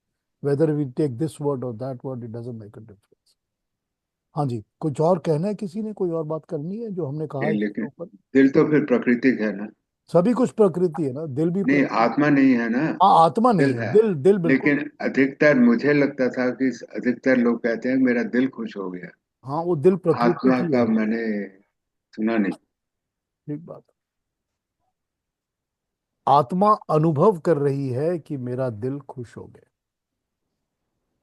Whether we take this word और that word, it doesn't make a difference. हाँ जी, कुछ और कहना है किसी ने, कोई और बात करनी है जो हमने कहा इसके लेकिन ऊपर? दिल तो फिर प्राकृतिक है ना। सभी कुछ प्रकृति है ना, दिल भी नहीं, प्रकृति। आत्मा नहीं है ना। हाँ, आत्मा नहीं दिल है, है। दिल दिल बिल्कुल। लेकिन अधिकतर मुझे लगता था कि अधिकतर लोग कहते हैं मेरा दिल खुश हो गया। हाँ, वो दिल प्रकृति आत्मा की का है। मैंने सुना नहीं। ठीक बात। आत्मा अनुभव कर रही है कि मेरा दिल खुश हो गया।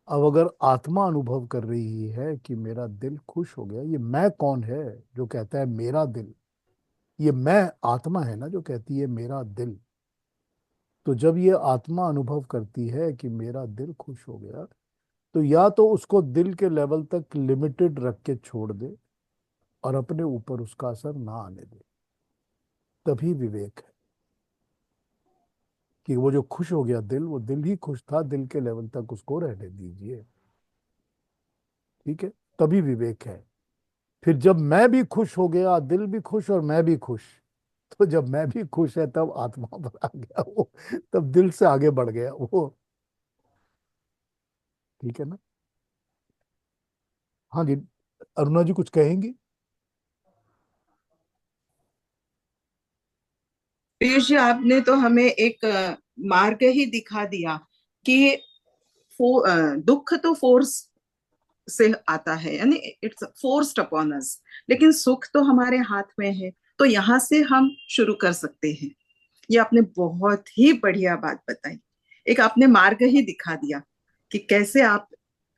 अब अगर आत्मा अनुभव कर रही है कि मेरा दिल खुश हो गया, ये मैं कौन है जो कहता है मेरा दिल? ये मैं आत्मा है ना जो कहती है मेरा दिल। तो जब ये आत्मा अनुभव करती है कि मेरा दिल खुश हो गया, तो या तो उसको दिल के लेवल तक लिमिटेड रख के छोड़ दे और अपने ऊपर उसका असर ना आने दे। तभी विवेक है कि वो जो खुश हो गया दिल, वो दिल ही खुश था, दिल के लेवल तक उसको रहने दीजिए। ठीक है, तभी विवेक है। फिर जब मैं भी खुश हो गया, दिल भी खुश और मैं भी खुश, तो जब मैं भी खुश है तब आत्मा पर आ गया वो, तब दिल से आगे बढ़ गया वो। ठीक है ना। हाँ जी, अरुणा जी कुछ कहेंगी? पीयूष जी, आपने तो हमें एक मार्ग ही दिखा दिया कि दुख तो फोर्स से आता है, यानी इट्स फोर्स्ड अपॉन अस, लेकिन सुख तो हमारे हाथ में है। तो यहाँ से हम शुरू कर सकते हैं। ये आपने बहुत ही बढ़िया बात बताई। एक आपने मार्ग ही दिखा दिया कि कैसे आप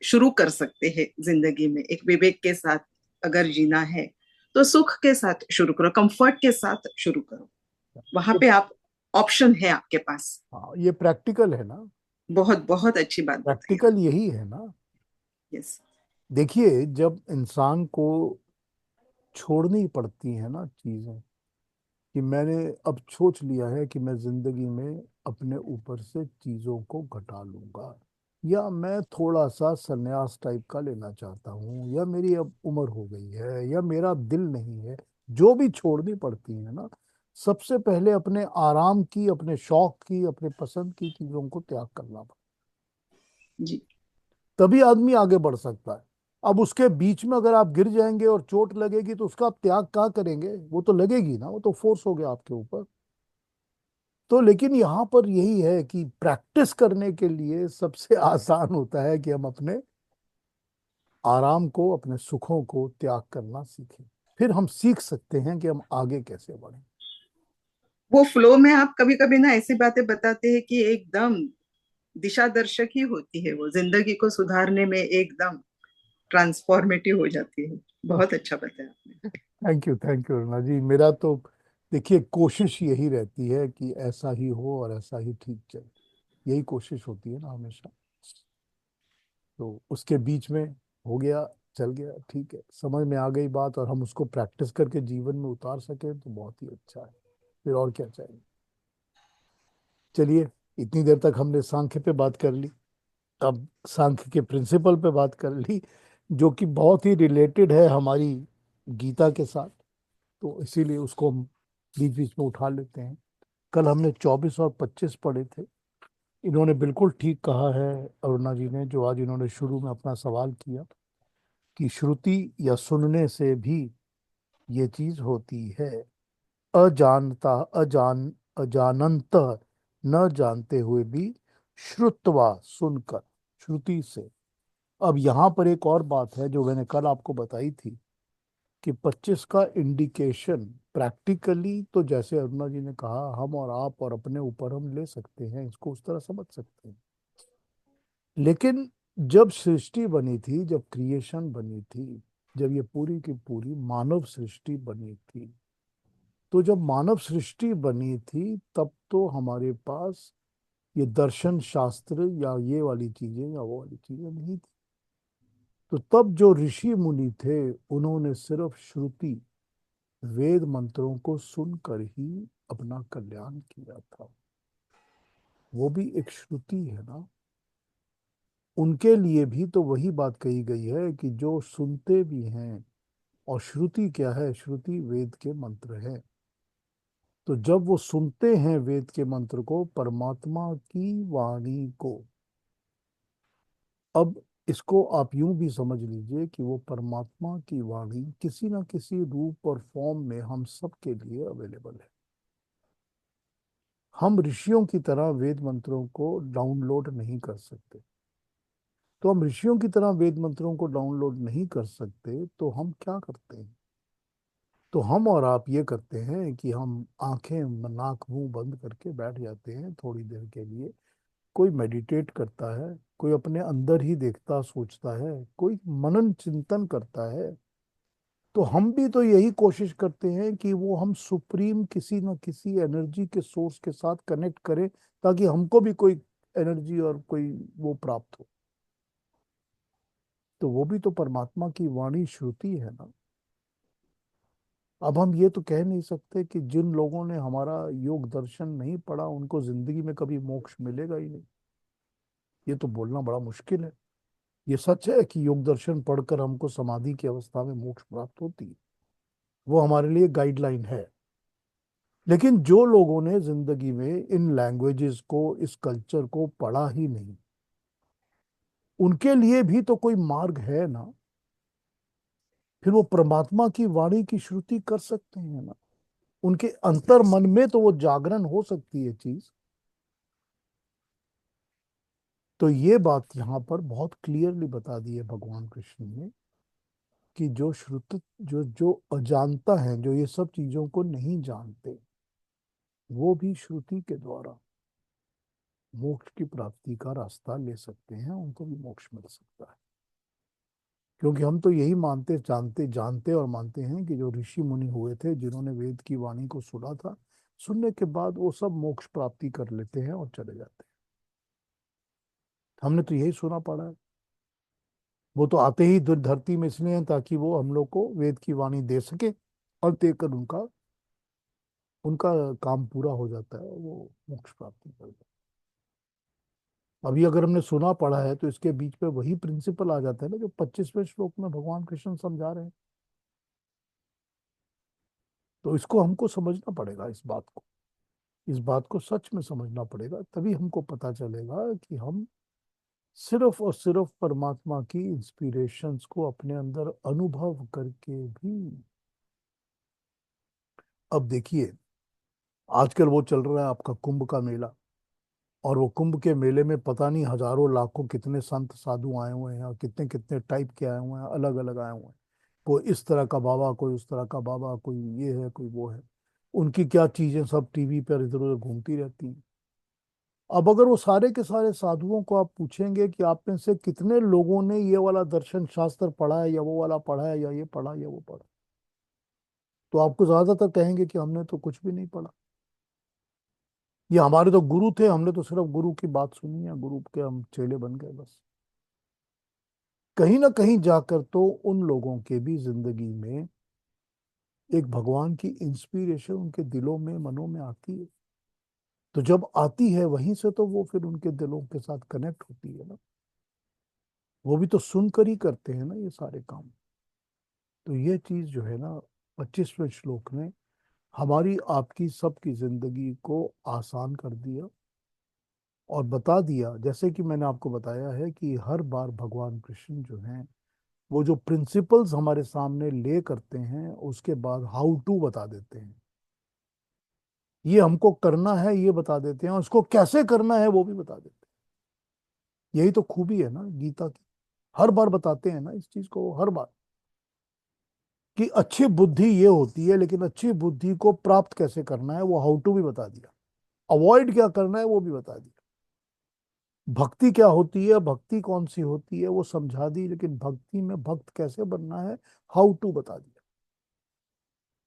शुरू कर सकते हैं जिंदगी में एक विवेक के साथ। अगर जीना है तो सुख के साथ शुरू करो, कंफर्ट के साथ शुरू करो। वहां ये पे आप ऑप्शन है आपके पास। हाँ, ये प्रैक्टिकल है ना। बहुत बहुत अच्छी बात बताई प्रैक्टिकल यही है ना। आपने। यस। देखिए, जब इंसान को छोड़नी पड़ती है ना चीजें, कि मैंने अब सोच लिया है कि मैं जिंदगी में अपने ऊपर से चीजों को घटा लूंगा, या मैं थोड़ा सा संन्यास टाइप का लेना चाहता हूँ, या मेरी अब उम्र हो गई है, या मेरा दिल नहीं है, जो भी छोड़नी पड़ती है ना, सबसे पहले अपने आराम की, अपने शौक की, अपने पसंद की चीजों को त्याग करना पड़ता, जी। तभी आदमी आगे बढ़ सकता है। अब उसके बीच में अगर आप गिर जाएंगे और चोट लगेगी तो उसका आप त्याग कहाँ करेंगे? वो तो लगेगी ना, वो तो फोर्स हो गया आपके ऊपर। तो लेकिन यहाँ पर यही है कि प्रैक्टिस करने के लिए सबसे आसान होता है कि हम अपने आराम को, अपने सुखों को त्याग करना सीखें। फिर हम सीख सकते हैं कि हम आगे कैसे बढ़ें। वो फ्लो में आप कभी कभी ना ऐसी बातें बताते हैं कि एकदम दिशा दर्शक ही होती है, वो जिंदगी को सुधारने में एकदम ट्रांसफॉर्मेटिव हो जाती है। बहुत अच्छा बताया आपने। थैंक यू अरुणा जी। मेरा तो देखिए कोशिश यही रहती है कि ऐसा ही हो और ऐसा ही ठीक चले, यही कोशिश होती है ना हमेशा। तो उसके बीच में हो गया, चल गया, ठीक है, समझ में आ गई बात, और हम उसको प्रैक्टिस करके जीवन में उतार सके तो बहुत ही अच्छा है। फिर और क्या चाहिए। चलिए, इतनी देर तक हमने सांख्य पे बात कर ली, अब सांख्य के प्रिंसिपल पे बात कर ली, जो कि बहुत ही रिलेटेड है हमारी गीता के साथ, तो इसीलिए उसको हम बीच बीच में उठा लेते हैं। कल हमने 24 और 25 पढ़े थे। इन्होंने बिल्कुल ठीक कहा है, अरुणा जी ने, जो आज इन्होंने शुरू में अपना सवाल किया कि श्रुति या सुनने से भी ये चीज होती है। अजानता अजानंत, न जानते हुए भी, श्रुत्वा सुनकर, श्रुति से। अब यहाँ पर एक और बात है जो मैंने कल आपको बताई थी कि 25 का इंडिकेशन प्रैक्टिकली, तो जैसे अरुणा जी ने कहा, हम और आप और अपने ऊपर हम ले सकते हैं, इसको उस तरह समझ सकते हैं। लेकिन जब सृष्टि बनी थी, जब क्रिएशन बनी थी, जब ये पूरी की पूरी मानव सृष्टि बनी थी, तो जब मानव सृष्टि बनी थी तब तो हमारे पास ये दर्शन शास्त्र या ये वाली चीजें या वो वाली चीजें नहीं थी। तो तब जो ऋषि मुनि थे, उन्होंने सिर्फ श्रुति, वेद मंत्रों को सुनकर ही अपना कल्याण किया था। वो भी एक श्रुति है ना। उनके लिए भी तो वही बात कही गई है कि जो सुनते भी हैं, और श्रुति क्या है? श्रुति वेद के मंत्र है। तो जब वो सुनते हैं वेद के मंत्र को, परमात्मा की वाणी को, अब इसको आप यूं भी समझ लीजिए कि वो परमात्मा की वाणी किसी ना किसी रूप और फॉर्म में हम सब के लिए अवेलेबल है। हम ऋषियों की तरह वेद मंत्रों को डाउनलोड नहीं कर सकते। तो हम ऋषियों की तरह वेद मंत्रों को डाउनलोड नहीं कर सकते, तो हम क्या करते हैं? तो हम और आप ये करते हैं कि हम आंखें नाक मुंह बंद करके बैठ जाते हैं थोड़ी देर के लिए। कोई मेडिटेट करता है, कोई अपने अंदर ही देखता सोचता है, कोई मनन चिंतन करता है। तो हम भी तो यही कोशिश करते हैं कि वो हम सुप्रीम किसी न किसी एनर्जी के सोर्स के साथ कनेक्ट करें, ताकि हमको भी कोई एनर्जी और कोई वो प्राप्त हो। तो वो भी तो परमात्मा की वाणी श्रुति है ना। अब हम ये तो कह नहीं सकते कि जिन लोगों ने हमारा योग दर्शन नहीं पढ़ा उनको जिंदगी में कभी मोक्ष मिलेगा ही नहीं। ये तो बोलना बड़ा मुश्किल है। ये सच है कि योग दर्शन पढ़कर हमको समाधि की अवस्था में मोक्ष प्राप्त होती है, वो हमारे लिए गाइडलाइन है। लेकिन जो लोगों ने जिंदगी में इन लैंग्वेजेस को, इस कल्चर को पढ़ा ही नहीं, उनके लिए भी तो कोई मार्ग है ना। फिर वो परमात्मा की वाणी की श्रुति कर सकते हैं ना। उनके अंतर मन में तो वो जागरण हो सकती है चीज। तो ये बात यहाँ पर बहुत क्लियरली बता दी है भगवान कृष्ण ने कि जो श्रुत जो जो अजानता है, जो ये सब चीजों को नहीं जानते, वो भी श्रुति के द्वारा मोक्ष की प्राप्ति का रास्ता ले सकते हैं, उनको भी मोक्ष मिल सकता है। क्योंकि हम तो यही मानते, जानते जानते और मानते हैं कि जो ऋषि मुनि हुए थे, जिन्होंने वेद की वाणी को सुना था, सुनने के बाद वो सब मोक्ष प्राप्ति कर लेते हैं और चले जाते हैं। हमने तो यही सुना पड़ा है। वो तो आते ही धरती में इसलिए हैं ताकि वो हम लोग को वेद की वाणी दे सके, और देकर उनका उनका काम पूरा हो जाता है, वो मोक्ष प्राप्ति कर जाते हैं। अभी अगर हमने सुना पढ़ा है तो इसके बीच में वही प्रिंसिपल आ जाता है ना, जो 25वें श्लोक में भगवान कृष्ण समझा रहे हैं। तो इसको हमको समझना पड़ेगा, इस बात को सच में समझना पड़ेगा, तभी हमको पता चलेगा कि हम सिर्फ और सिर्फ परमात्मा की इंस्पिरेशंस को अपने अंदर अनुभव करके भी। अब देखिए, आजकल वो चल रहा है आपका कुंभ का मेला, और वो कुंभ के मेले में पता नहीं हजारों लाखों कितने संत साधु आए हुए हैं, और कितने कितने टाइप के आए हुए हैं, अलग अलग आए हुए हैं। कोई इस तरह का बाबा, कोई उस तरह का बाबा, कोई ये है, कोई वो है। उनकी क्या चीजें सब टीवी पर इधर उधर घूमती रहती हैं। अब अगर वो सारे के सारे साधुओं को आप पूछेंगे कि आप में से कितने लोगों ने ये वाला दर्शन शास्त्र पढ़ा है, या वो वाला पढ़ा है, या ये पढ़ा या वो पढ़ा, तो आपको ज्यादातर कहेंगे कि हमने तो कुछ भी नहीं पढ़ा। ये हमारे तो गुरु थे, हमने तो सिर्फ गुरु की बात सुनी है, गुरु के हम चेले बन गए बस। कहीं ना कहीं जाकर तो उन लोगों के भी जिंदगी में एक भगवान की इंस्पिरेशन उनके दिलों में, मनों में आती है। तो जब आती है वहीं से तो वो फिर उनके दिलों के साथ कनेक्ट होती है ना। वो भी तो सुनकर ही करते हैं ना ये सारे काम। तो ये चीज जो है ना 25वें श्लोक में हमारी आपकी सबकी जिंदगी को आसान कर दिया और बता दिया। जैसे कि मैंने आपको बताया है कि हर बार भगवान कृष्ण जो हैं वो जो प्रिंसिपल्स हमारे सामने ले करते हैं उसके बाद हाउ टू बता देते हैं। ये हमको करना है ये बता देते हैं, और उसको कैसे करना है वो भी बता देते हैं। यही तो खूबी है ना गीता की। हर बार बताते हैं ना इस चीज को, हर बार, कि अच्छी बुद्धि ये होती है, लेकिन अच्छी बुद्धि को प्राप्त कैसे करना है वो हाउ टू भी बता दिया। अवॉइड क्या करना है वो भी बता दिया। भक्ति क्या होती है, भक्ति कौन सी होती है वो समझा दी, लेकिन भक्ति में भक्त कैसे बनना है हाउ टू बता दिया।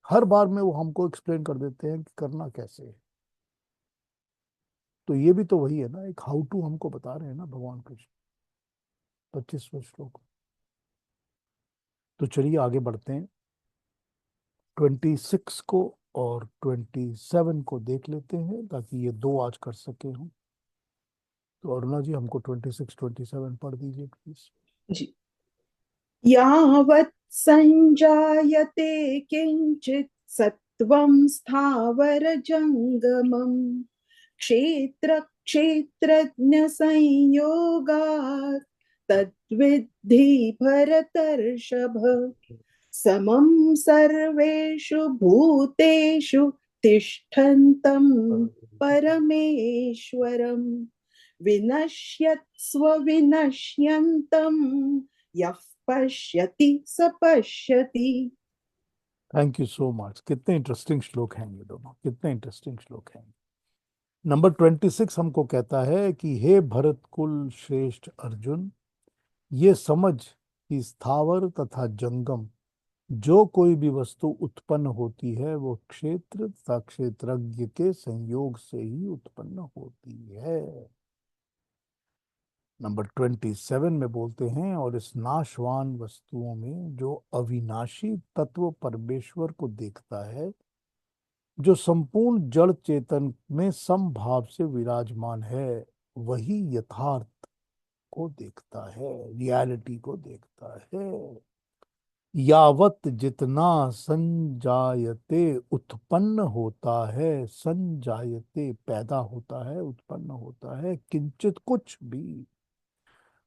हर बार में वो हमको एक्सप्लेन कर देते हैं कि करना कैसे है। तो ये भी तो वही है ना, एक हाउ टू हमको बता रहे हैं ना भगवान कृष्ण 25वें श्लोक। तो चलिए आगे बढ़ते हैं, 26 को और 27 को देख लेते हैं ताकि ये दो आज कर सके हम। तो अरुणा जी हमको 26 27 पढ़ दीजिए प्लीज। जी। यावत् संजायते किंचित सत्वं स्थावर जंगमं क्षेत्र क्षेत्रज्ञ संयोगात् तद्विद्धि भरतर्षभ। समं सर्वेषु भूतेषु तिष्ठन्तं परमेश्वरं विनश्यत्स्व विनश्यन्तं यः पश्यति स पश्यति। Thank you so much. कितने इंटरेस्टिंग श्लोक हैं ये दोनों, कितने इंटरेस्टिंग श्लोक हैं। नंबर 26 हमको कहता है कि हे भरत कुल श्रेष्ठ अर्जुन, ये समझ कि स्थावर तथा जंगम जो कोई भी वस्तु उत्पन्न होती है वो क्षेत्र तथा क्षेत्रज्ञ के संयोग से ही उत्पन्न होती है। नंबर 27 में बोलते हैं, और इस नाशवान वस्तुओं में जो अविनाशी तत्व परमेश्वर को देखता है, जो संपूर्ण जड़ चेतन में समभाव से विराजमान है, वही यथार्थ को देखता है, रियलिटी को देखता है। यावत जितना संजायते उत्पन्न होता है, संजायते पैदा होता है, उत्पन्न होता है, किंचित कुछ भी,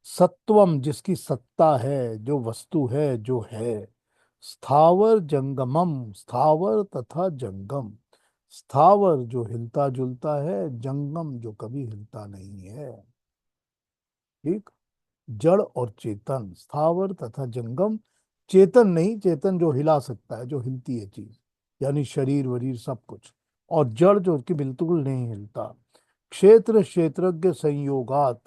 सत्वम जिसकी सत्ता है, जो वस्तु है, जो है, स्थावर जंगमम स्थावर तथा जंगम, स्थावर जो हिलता जुलता है, जंगम जो कभी हिलता नहीं है। ठीक, जड़ और चेतन, स्थावर तथा जंगम, चेतन नहीं, चेतन जो हिला सकता है, जो हिलती है चीज, यानी शरीर वरीर सब कुछ, और जड़ जो कि बिल्कुल नहीं हिलता। क्षेत्र क्षेत्रज्ञ संयोगात,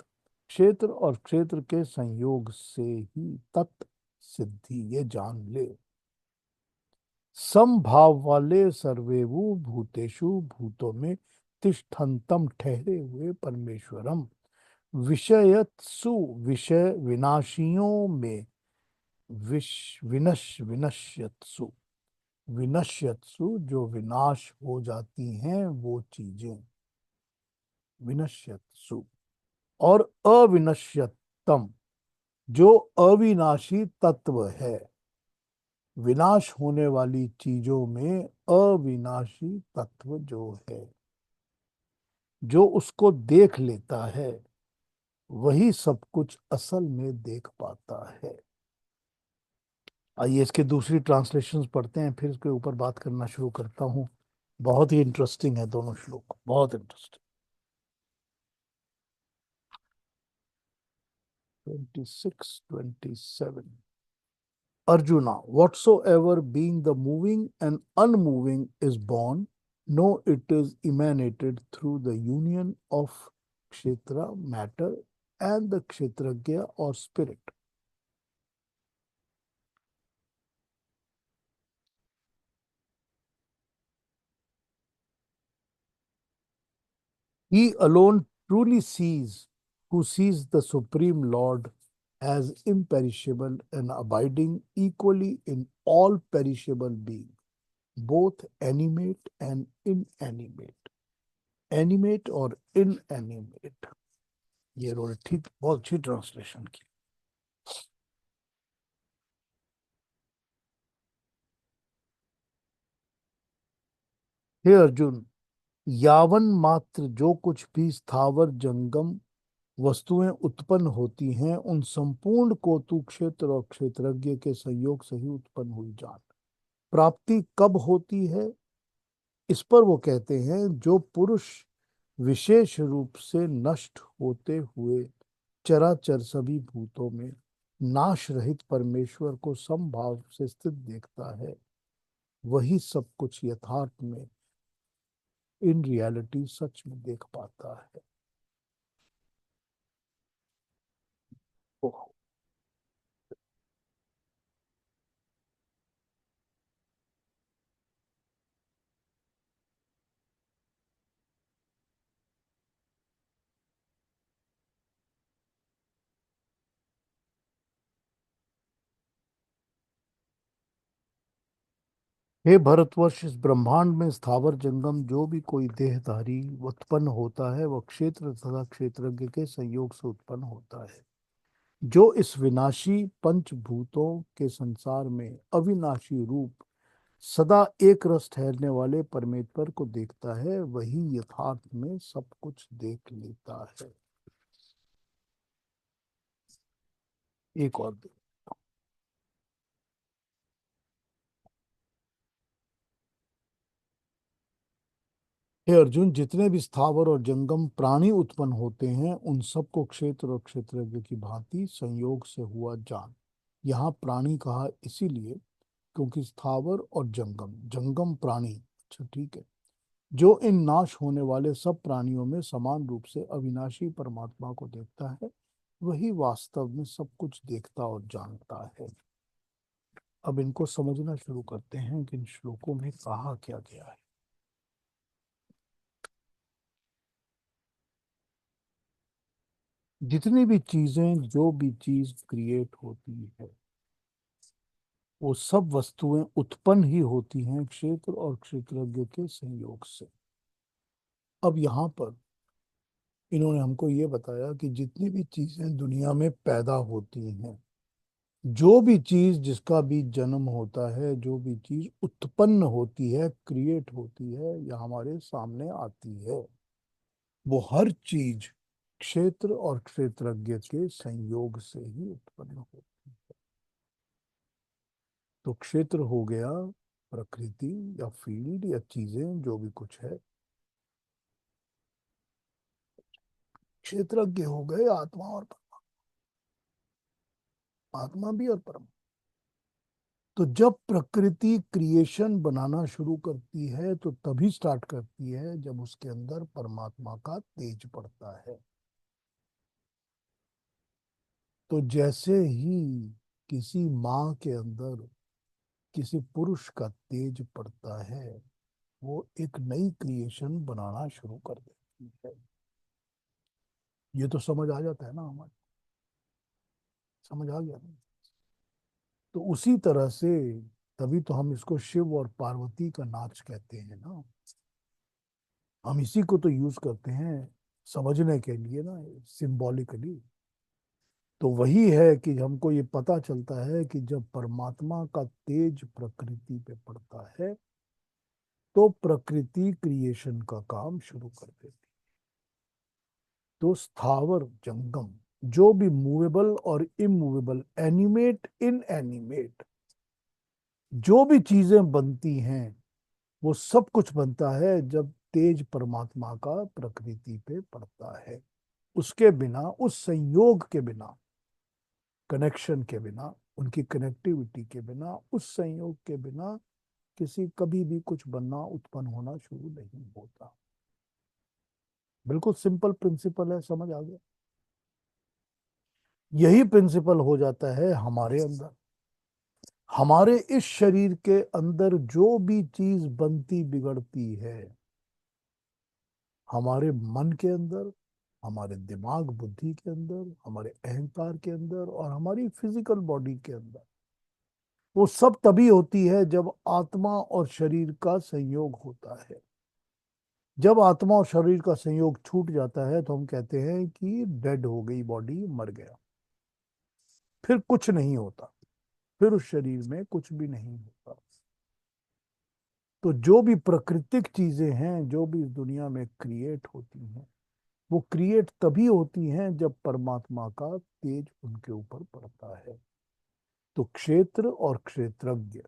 क्षेत्र और क्षेत्र के संयोग से ही तत् सिद्धि, ये जान ले। समभाव वाले सर्वेवु भूतेषु भूतों में तिष्ठन्तम ठहरे हुए परमेश्वरम, विषयत्सु विषय विनाशियों में विनश्यत्सु, विनश्यत्सु जो विनाश हो जाती हैं वो चीजें, विनश्यत्सु, और अविनश्यतम जो अविनाशी तत्व है। विनाश होने वाली चीजों में अविनाशी तत्व जो है, जो उसको देख लेता है वही सब कुछ असल में देख पाता है। आइए इसके दूसरी ट्रांसलेशंस पढ़ते हैं, फिर इसके ऊपर बात करना शुरू करता हूँ। बहुत ही इंटरेस्टिंग है दोनों श्लोक, बहुत interesting. 26 27। Arjuna, whatsoever being the moving and unmoving is born, know it is emanated through the union of kshetra, matter, and the kshetragya or spirit. He alone truly sees, who sees the Supreme Lord as imperishable and abiding equally in all perishable beings, both animate and inanimate. Animate और inanimate, ये इन्होंने ठीक बहुत अच्छी translation की। हे अर्जुन, यावन मात्र जो कुछ भी स्थावर जंगम वस्तुएं उत्पन्न होती हैं, उन संपूर्ण को तू क्षेत्र और क्षेत्रज्ञ के संयोग से ही उत्पन्न हुई जान। प्राप्ति कब होती है, इस पर वो कहते हैं, जो पुरुष विशेष रूप से नष्ट होते हुए चराचर सभी भूतों में नाश रहित परमेश्वर को समभाव से स्थित देखता है, वही सब कुछ यथार्थ में, इन रियलिटी सच में देख पाता है। ओह, हे भरतवर्ष, इस ब्रह्मांड में स्थावर जंगम जो भी कोई देहधारी उत्पन्न होता है, वह क्षेत्र तथा क्षेत्रज्ञ के संयोग से उत्पन्न होता है। जो इस विनाशी पंचभूतों के संसार में अविनाशी रूप सदा एक रस ठहरने वाले परमेश्वर को देखता है, वही यथार्थ में सब कुछ देख लेता है। एक और देख। हे अर्जुन, जितने भी स्थावर और जंगम प्राणी उत्पन्न होते हैं, उन सबको क्षेत्र और क्षेत्रज्ञ की भांति संयोग से हुआ जान। यहाँ प्राणी कहा इसीलिए क्योंकि स्थावर और जंगम, जंगम प्राणी, अच्छा ठीक है, जो इन नाश होने वाले सब प्राणियों में समान रूप से अविनाशी परमात्मा को देखता है, वही वास्तव में सब कुछ देखता और जानता है। अब इनको समझना शुरू करते हैं कि इन श्लोकों में कहा क्या गया है। जितनी भी चीजें, जो भी चीज क्रिएट होती है, वो सब वस्तुएं उत्पन्न ही होती हैं क्षेत्र और क्षेत्रज्ञ के संयोग से। अब यहाँ पर इन्होंने हमको ये बताया कि जितनी भी चीजें दुनिया में पैदा होती हैं, जो भी चीज जिसका भी जन्म होता है, जो भी चीज उत्पन्न होती है, क्रिएट होती है या हमारे सामने आती है, वो हर चीज क्षेत्र और क्षेत्रज्ञ के संयोग से ही उत्पन्न होती है। तो क्षेत्र हो गया प्रकृति या फील्ड या चीजें जो भी कुछ है, क्षेत्रज्ञ हो गए आत्मा और परमात्मा, आत्मा भी और परमात्मा। तो जब प्रकृति क्रिएशन बनाना शुरू करती है तो तभी स्टार्ट करती है जब उसके अंदर परमात्मा का तेज पड़ता है। तो जैसे ही किसी माँ के अंदर किसी पुरुष का तेज पड़ता है, वो एक नई क्रिएशन बनाना शुरू कर देती है। ये तो समझ आ जाता है ना, हमारे समझ आ गया ना। तो उसी तरह से तभी तो हम इसको शिव और पार्वती का नाच कहते हैं ना। हम इसी को तो यूज करते हैं समझने के लिए ना, सिंबॉलिकली। तो वही है कि हमको ये पता चलता है कि जब परमात्मा का तेज प्रकृति पे पड़ता है तो प्रकृति क्रिएशन का काम शुरू कर देती है। तो स्थावर जंगम, जो भी मूवेबल और इमूवेबल, एनिमेट इनएनिमेट, जो भी चीजें बनती हैं, वो सब कुछ बनता है जब तेज परमात्मा का प्रकृति पे पड़ता है। उसके बिना, उस संयोग के बिना, कनेक्शन के बिना, उनकी कनेक्टिविटी के बिना, उस संयोग के बिना किसी कभी भी कुछ बनना, उत्पन्न होना शुरू नहीं होता। बिल्कुल सिंपल प्रिंसिपल है, समझ आ गया। यही प्रिंसिपल हो जाता है हमारे अंदर। हमारे इस शरीर के अंदर जो भी चीज बनती बिगड़ती है, हमारे मन के अंदर, हमारे दिमाग बुद्धि के अंदर, हमारे अहंकार के अंदर और हमारी फिजिकल बॉडी के अंदर, वो सब तभी होती है जब आत्मा और शरीर का संयोग होता है। जब आत्मा और शरीर का संयोग छूट जाता है तो हम कहते हैं कि डेड हो गई बॉडी, मर गया, फिर कुछ नहीं होता, फिर उस शरीर में कुछ भी नहीं होता। तो जो भी प्राकृतिक चीजें हैं, जो भी इस दुनिया में क्रिएट होती हैं, वो क्रिएट तभी होती हैं जब परमात्मा का तेज उनके ऊपर पड़ता है। तो क्षेत्र और क्षेत्रज्ञ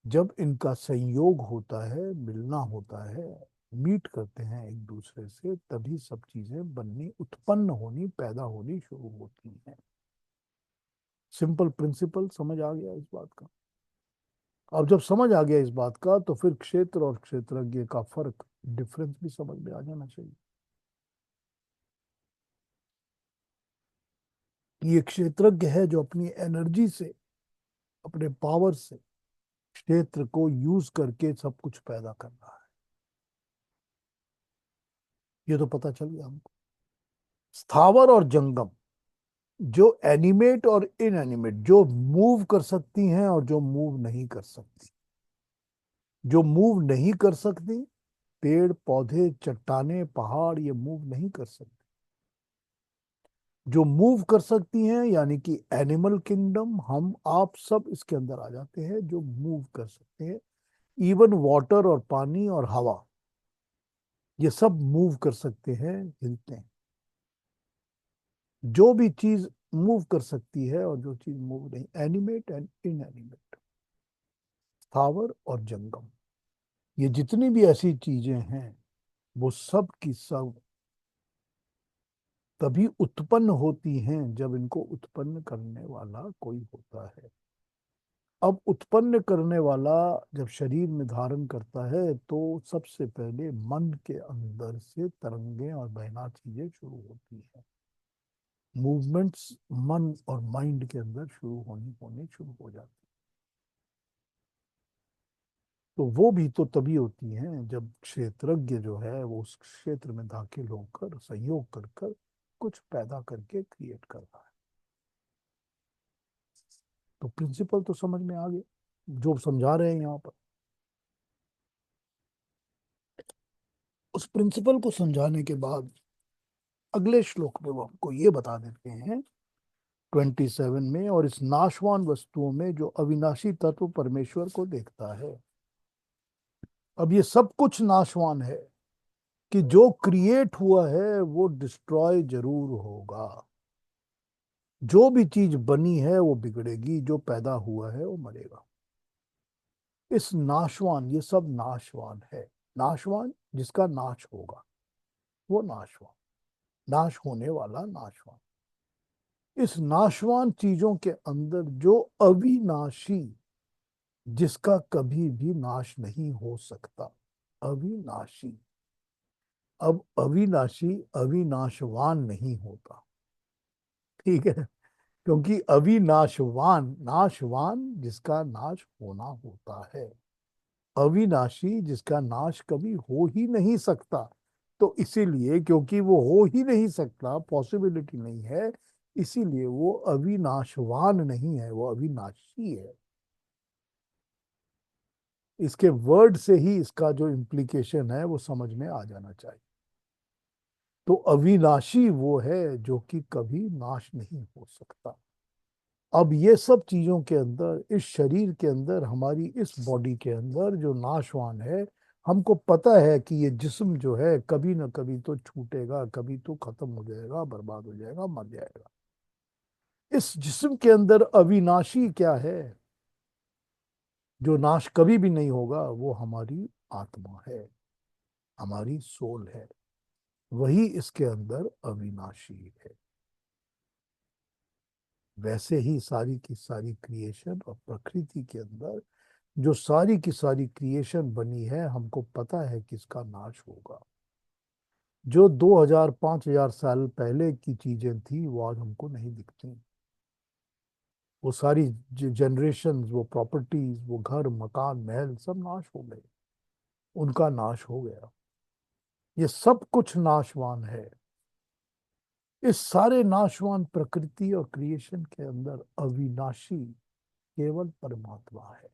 जब इनका संयोग होता है, मिलना होता है, मीट करते हैं एक दूसरे से, तभी सब चीजें बननी, उत्पन्न होनी, पैदा होनी शुरू होती हैं। सिंपल प्रिंसिपल समझ आ गया इस बात का। अब जब समझ आ गया इस बात का, तो फिर क्षेत्र और क्षेत्रज्ञ का फर्क, डिफरेंस भी समझ में आ जाना चाहिए। ये क्षेत्रज्ञ है जो अपनी एनर्जी से, अपने पावर से क्षेत्र को यूज करके सब कुछ पैदा कर रहा है। ये तो पता चल गया हमको। स्थावर और जंगम, जो एनिमेट और इनएनिमेट, जो मूव कर सकती हैं और जो मूव नहीं कर सकती। जो मूव नहीं कर सकती, पेड़ पौधे, चट्टाने, पहाड़, ये मूव नहीं कर सकते। जो मूव कर सकती हैं, यानी कि एनिमल किंगडम, हम आप सब इसके अंदर आ जाते हैं, जो मूव कर सकते हैं। इवन वाटर और पानी और हवा, ये सब मूव कर सकते हैं, हिलते हैं। जो भी चीज मूव कर सकती है और जो चीज मूव नहीं, एनिमेट एंड इनएनिमेट, स्थावर और जंगम, ये जितनी भी ऐसी चीजें हैं, वो सब की सब तभी उत्पन्न होती हैं जब इनको उत्पन्न करने वाला कोई होता है। अब उत्पन्न करने वाला जब शरीर में धारण करता है, तो सबसे पहले मन के अंदर से तरंगें और बहना चीजें शुरू होती हैं। मूवमेंट्स मन और माइंड के अंदर शुरू होने शुरू हो जाती। तो वो भी तो तभी होती हैं जब क्षेत्रज्ञ जो है वो उस क्षेत्र में दाखिल होकर संयोग कर कर कुछ पैदा करके क्रिएट कर रहा है। तो प्रिंसिपल तो समझ में आ गया जो समझा रहे हैं यहाँ पर। उस प्रिंसिपल को समझाने के बाद अगले श्लोक में वो हमको ये बता देते हैं 27 में, और इस नाशवान वस्तुओं में जो अविनाशी तत्व परमेश्वर को देखता है। अब ये सब कुछ नाशवान है कि जो क्रिएट हुआ है वो डिस्ट्रॉय जरूर होगा। जो भी चीज बनी है वो बिगड़ेगी, जो पैदा हुआ है वो मरेगा। इस नाशवान, ये सब नाशवान है। नाशवान जिसका नाश होगा, वो नाशवान, नाश होने वाला नाशवान। इस नाशवान चीजों के अंदर जो अविनाशी, जिसका कभी भी नाश नहीं हो सकता, अविनाशी। अब अविनाशी अविनाशवान नहीं होता, ठीक है? क्योंकि अविनाशवान, नाशवान जिसका नाश होना होता है, अविनाशी जिसका नाश कभी हो ही नहीं सकता। तो इसीलिए, क्योंकि वो हो ही नहीं सकता, पॉसिबिलिटी नहीं है, इसीलिए वो अविनाशवान नहीं है, वो अविनाशी है। इसके वर्ड से ही इसका जो इम्प्लीकेशन है वो समझ में आ जाना चाहिए। तो अविनाशी वो है जो कि कभी नाश नहीं हो सकता। अब ये सब चीजों के अंदर, इस शरीर के अंदर, हमारी इस बॉडी के अंदर जो नाशवान है, हमको पता है कि ये जिस्म जो है कभी ना कभी तो छूटेगा, कभी तो खत्म हो जाएगा, बर्बाद हो जाएगा, मर जाएगा। इस जिस्म के अंदर अविनाशी क्या है, जो नाश कभी भी नहीं होगा? वो हमारी आत्मा है, हमारी सोल है। वही इसके अंदर अविनाशी है। वैसे ही सारी की सारी क्रिएशन और प्रकृति के अंदर जो सारी की सारी क्रिएशन बनी है, हमको पता है कि इसका नाश होगा। जो 2000 5000 साल पहले की चीजें थी वो आज हमको नहीं दिखती। वो सारी जनरेशन, वो प्रॉपर्टीज, वो घर मकान महल सब नाश हो गए, उनका नाश हो गया। ये सब कुछ नाशवान है। इस सारे नाशवान प्रकृति और क्रिएशन के अंदर अविनाशी केवल परमात्मा है।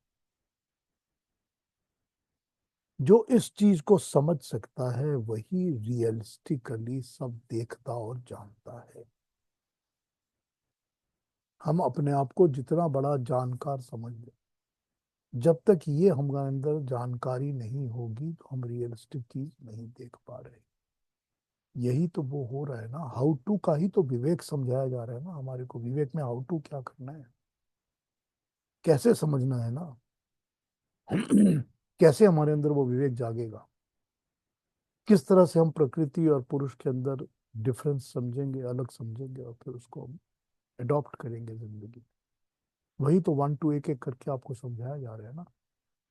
जो इस चीज को समझ सकता है वही रियलिस्टिकली सब देखता और जानता है। हम अपने आप को जितना बड़ा जानकार समझ लें, जब तक ये हमारे अंदर जानकारी नहीं होगी तो हम रियलिस्टिक चीज नहीं देख पा रहे। यही तो वो हो रहा है ना, हाउ टू का ही तो विवेक समझाया जा रहा है ना हमारे को। विवेक में हाउ टू क्या करना है, कैसे समझना है ना। कैसे हमारे अंदर वो विवेक जागेगा, किस तरह से हम प्रकृति और पुरुष के अंदर डिफरेंस समझेंगे, अलग समझेंगे, और फिर उसको हम अडॉप्ट करेंगे जिंदगी। वही तो वन टू एक एक करके आपको समझाया जा रहा है ना,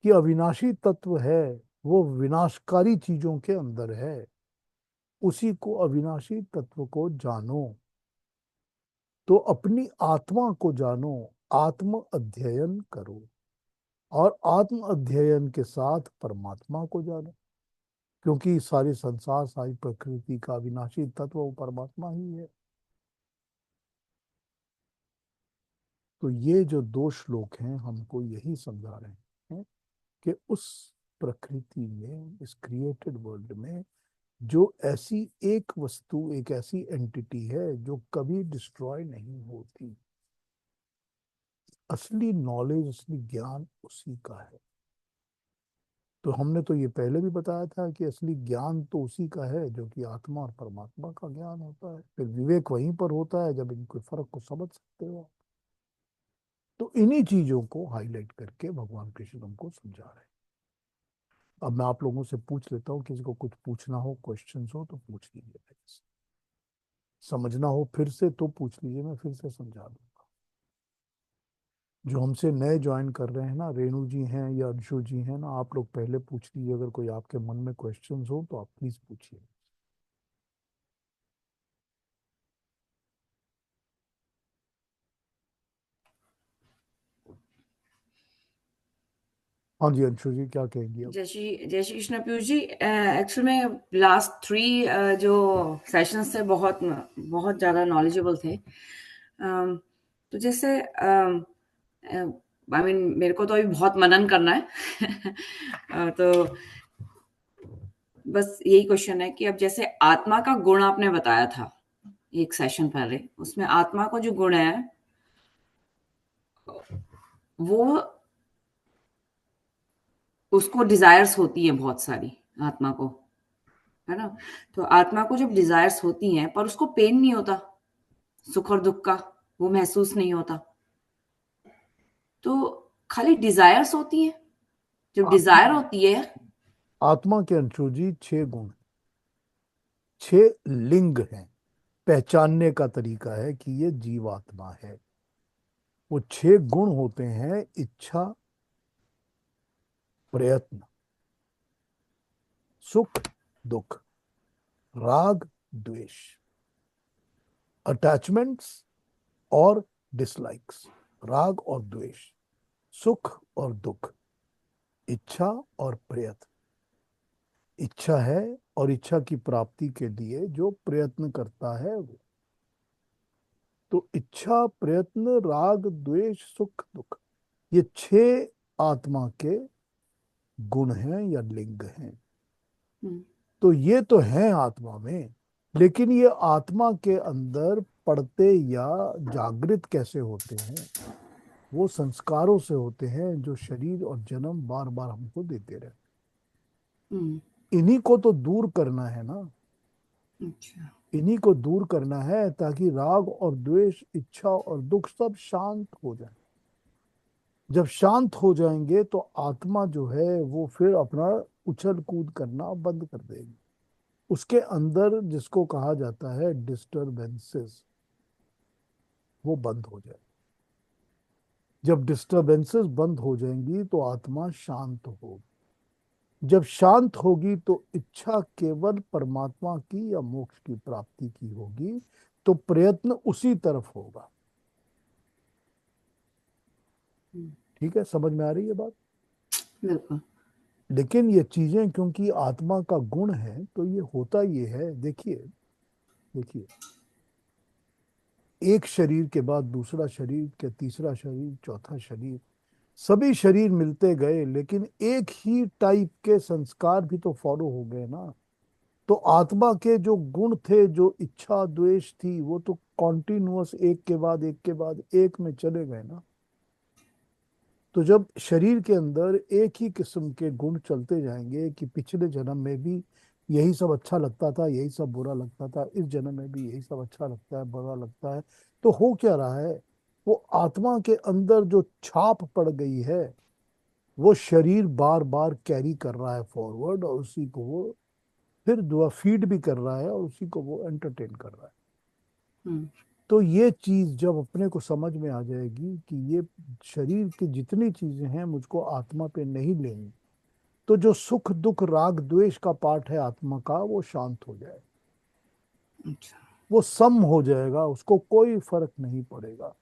कि अविनाशी तत्व है, वो विनाशकारी चीजों के अंदर है। उसी को, अविनाशी तत्व को जानो, तो अपनी आत्मा को जानो, आत्म अध्ययन करो, और आत्म अध्ययन के साथ परमात्मा को जानो। क्योंकि सारी संसार, सारी प्रकृति का अविनाशी तत्व वो परमात्मा ही है। तो ये जो दो श्लोक हैं हमको यही समझा रहे हैं कि उस प्रकृति में, इस क्रिएटेड वर्ल्ड में, जो ऐसी एक वस्तु, एक ऐसी एंटिटी है जो कभी डिस्ट्रॉय नहीं होती। असली नॉलेज, असली ज्ञान उसी का है। तो हमने तो ये पहले भी बताया था कि असली ज्ञान तो उसी का है जो कि आत्मा और परमात्मा का ज्ञान होता है। फिर विवेक वहीं पर होता है जब इनके फर्क को समझ सकते हो। तो इन्हीं चीजों को हाईलाइट करके भगवान कृष्ण हमको समझा रहे हैं। अब मैं आप लोगों से पूछ लेता हूँ, किसी को कुछ पूछना हो, क्वेश्चंस हो तो पूछ लीजिए मेरे से। समझना हो फिर से तो पूछ लीजिए, मैं फिर से समझा दूंगा। जो हमसे नए ज्वाइन कर रहे हैं ना, रेणु जी हैं या अंशु जी हैं ना, आप लोग पहले पूछ लीजिए। अगर कोई आपके मन में क्वेश्चंस हो तो आप प्लीज पूछिए। हाँ जी अंशु जी, क्या कहेंगी आप? जय श्री कृष्ण पीयूष जी। एक्चुअल में लास्ट 3 जो सेशंस थे बहुत बहुत ज़्यादा नॉलेजेबल थे। तो जैसे आई मीन मेरे को तो अभी बहुत मनन करना है। तो बस यही क्वेश्चन है कि अब जैसे आत्मा का गुण आपने बताया था एक सेशन पहले, उसमें आत्मा का जो गुण है वो, उसको डिजायर्स होती है बहुत सारी आत्मा को, है ना। तो आत्मा को जब डिजायर्स होती हैं पर उसको पेन नहीं होता, सुख और दुख का वो महसूस नहीं होता, तो खाली डिजायर्स होती हैं। जब डिजायर होती है, आत्मा के अंशु जी 6 गुण, 6 लिंग हैं। पहचानने का तरीका है कि ये जीवात्मा है। वो 6 गुण होते हैं: इच्छा, प्रयत्न, सुख, दुख, राग, द्वेष, अटैचमेंट्स और डिसलाइक्स। राग और द्वेष, सुख और दुख, इच्छा और प्रयत्न। इच्छा है, और इच्छा की प्राप्ति के लिए जो प्रयत्न करता है वो। तो इच्छा, प्रयत्न, राग, द्वेष, सुख, दुख, ये 6 आत्मा के गुण हैं या लिंग हैं। तो ये तो हैं आत्मा में, लेकिन ये आत्मा के अंदर पढ़ते या जागृत कैसे होते हैं? वो संस्कारों से होते हैं जो शरीर और जन्म बार बार हमको देते रहे। इन्हीं को तो दूर करना है ना। अच्छा, इन्हीं को दूर करना है ताकि राग और द्वेष, इच्छा और दुख सब शांत हो जाए। जब शांत हो जाएंगे तो आत्मा जो है वो फिर अपना उछल कूद करना बंद कर देगी। उसके अंदर जिसको कहा जाता है डिस्टरबेंसेस, वो बंद हो जाए। जब डिस्टरबेंसेस बंद हो जाएंगी तो आत्मा शांत होगी। जब शांत होगी तो इच्छा केवल परमात्मा की या मोक्ष की प्राप्ति की होगी, तो प्रयत्न उसी तरफ होगा। ठीक है, समझ में आ रही है बात? बिल्कुल। लेकिन ये चीजें क्योंकि आत्मा का गुण है तो ये होता ये है। देखिए देखिए, एक शरीर के बाद दूसरा शरीर, के तीसरा शरीर, चौथा शरीर, सभी शरीर मिलते गए, लेकिन एक ही टाइप के संस्कार भी तो फॉलो हो गए ना। तो आत्मा के जो गुण थे, जो इच्छा द्वेष थी, वो तो कॉन्टिन्यूअस एक के बाद एक के बाद एक में चले गए ना। तो जब शरीर के अंदर एक ही किस्म के गुण चलते जाएंगे कि पिछले जन्म में भी यही सब अच्छा लगता था, यही सब बुरा लगता था, इस जन्म में भी यही सब अच्छा लगता है, बुरा लगता है, तो हो क्या रहा है? वो आत्मा के अंदर जो छाप पड़ गई है, वो शरीर बार बार कैरी कर रहा है फॉरवर्ड, और उसी को वो फिर दुआ फीड भी कर रहा है, और उसी को वो एंटरटेन कर रहा है। हम्म। तो ये चीज जब अपने को समझ में आ जाएगी कि ये शरीर की जितनी चीजें हैं मुझको आत्मा पे नहीं लेनी, तो जो सुख दुख राग द्वेष का पार्ट है आत्मा का, वो शांत हो जाए, अच्छा। वो सम हो जाएगा, उसको कोई फर्क नहीं पड़ेगा।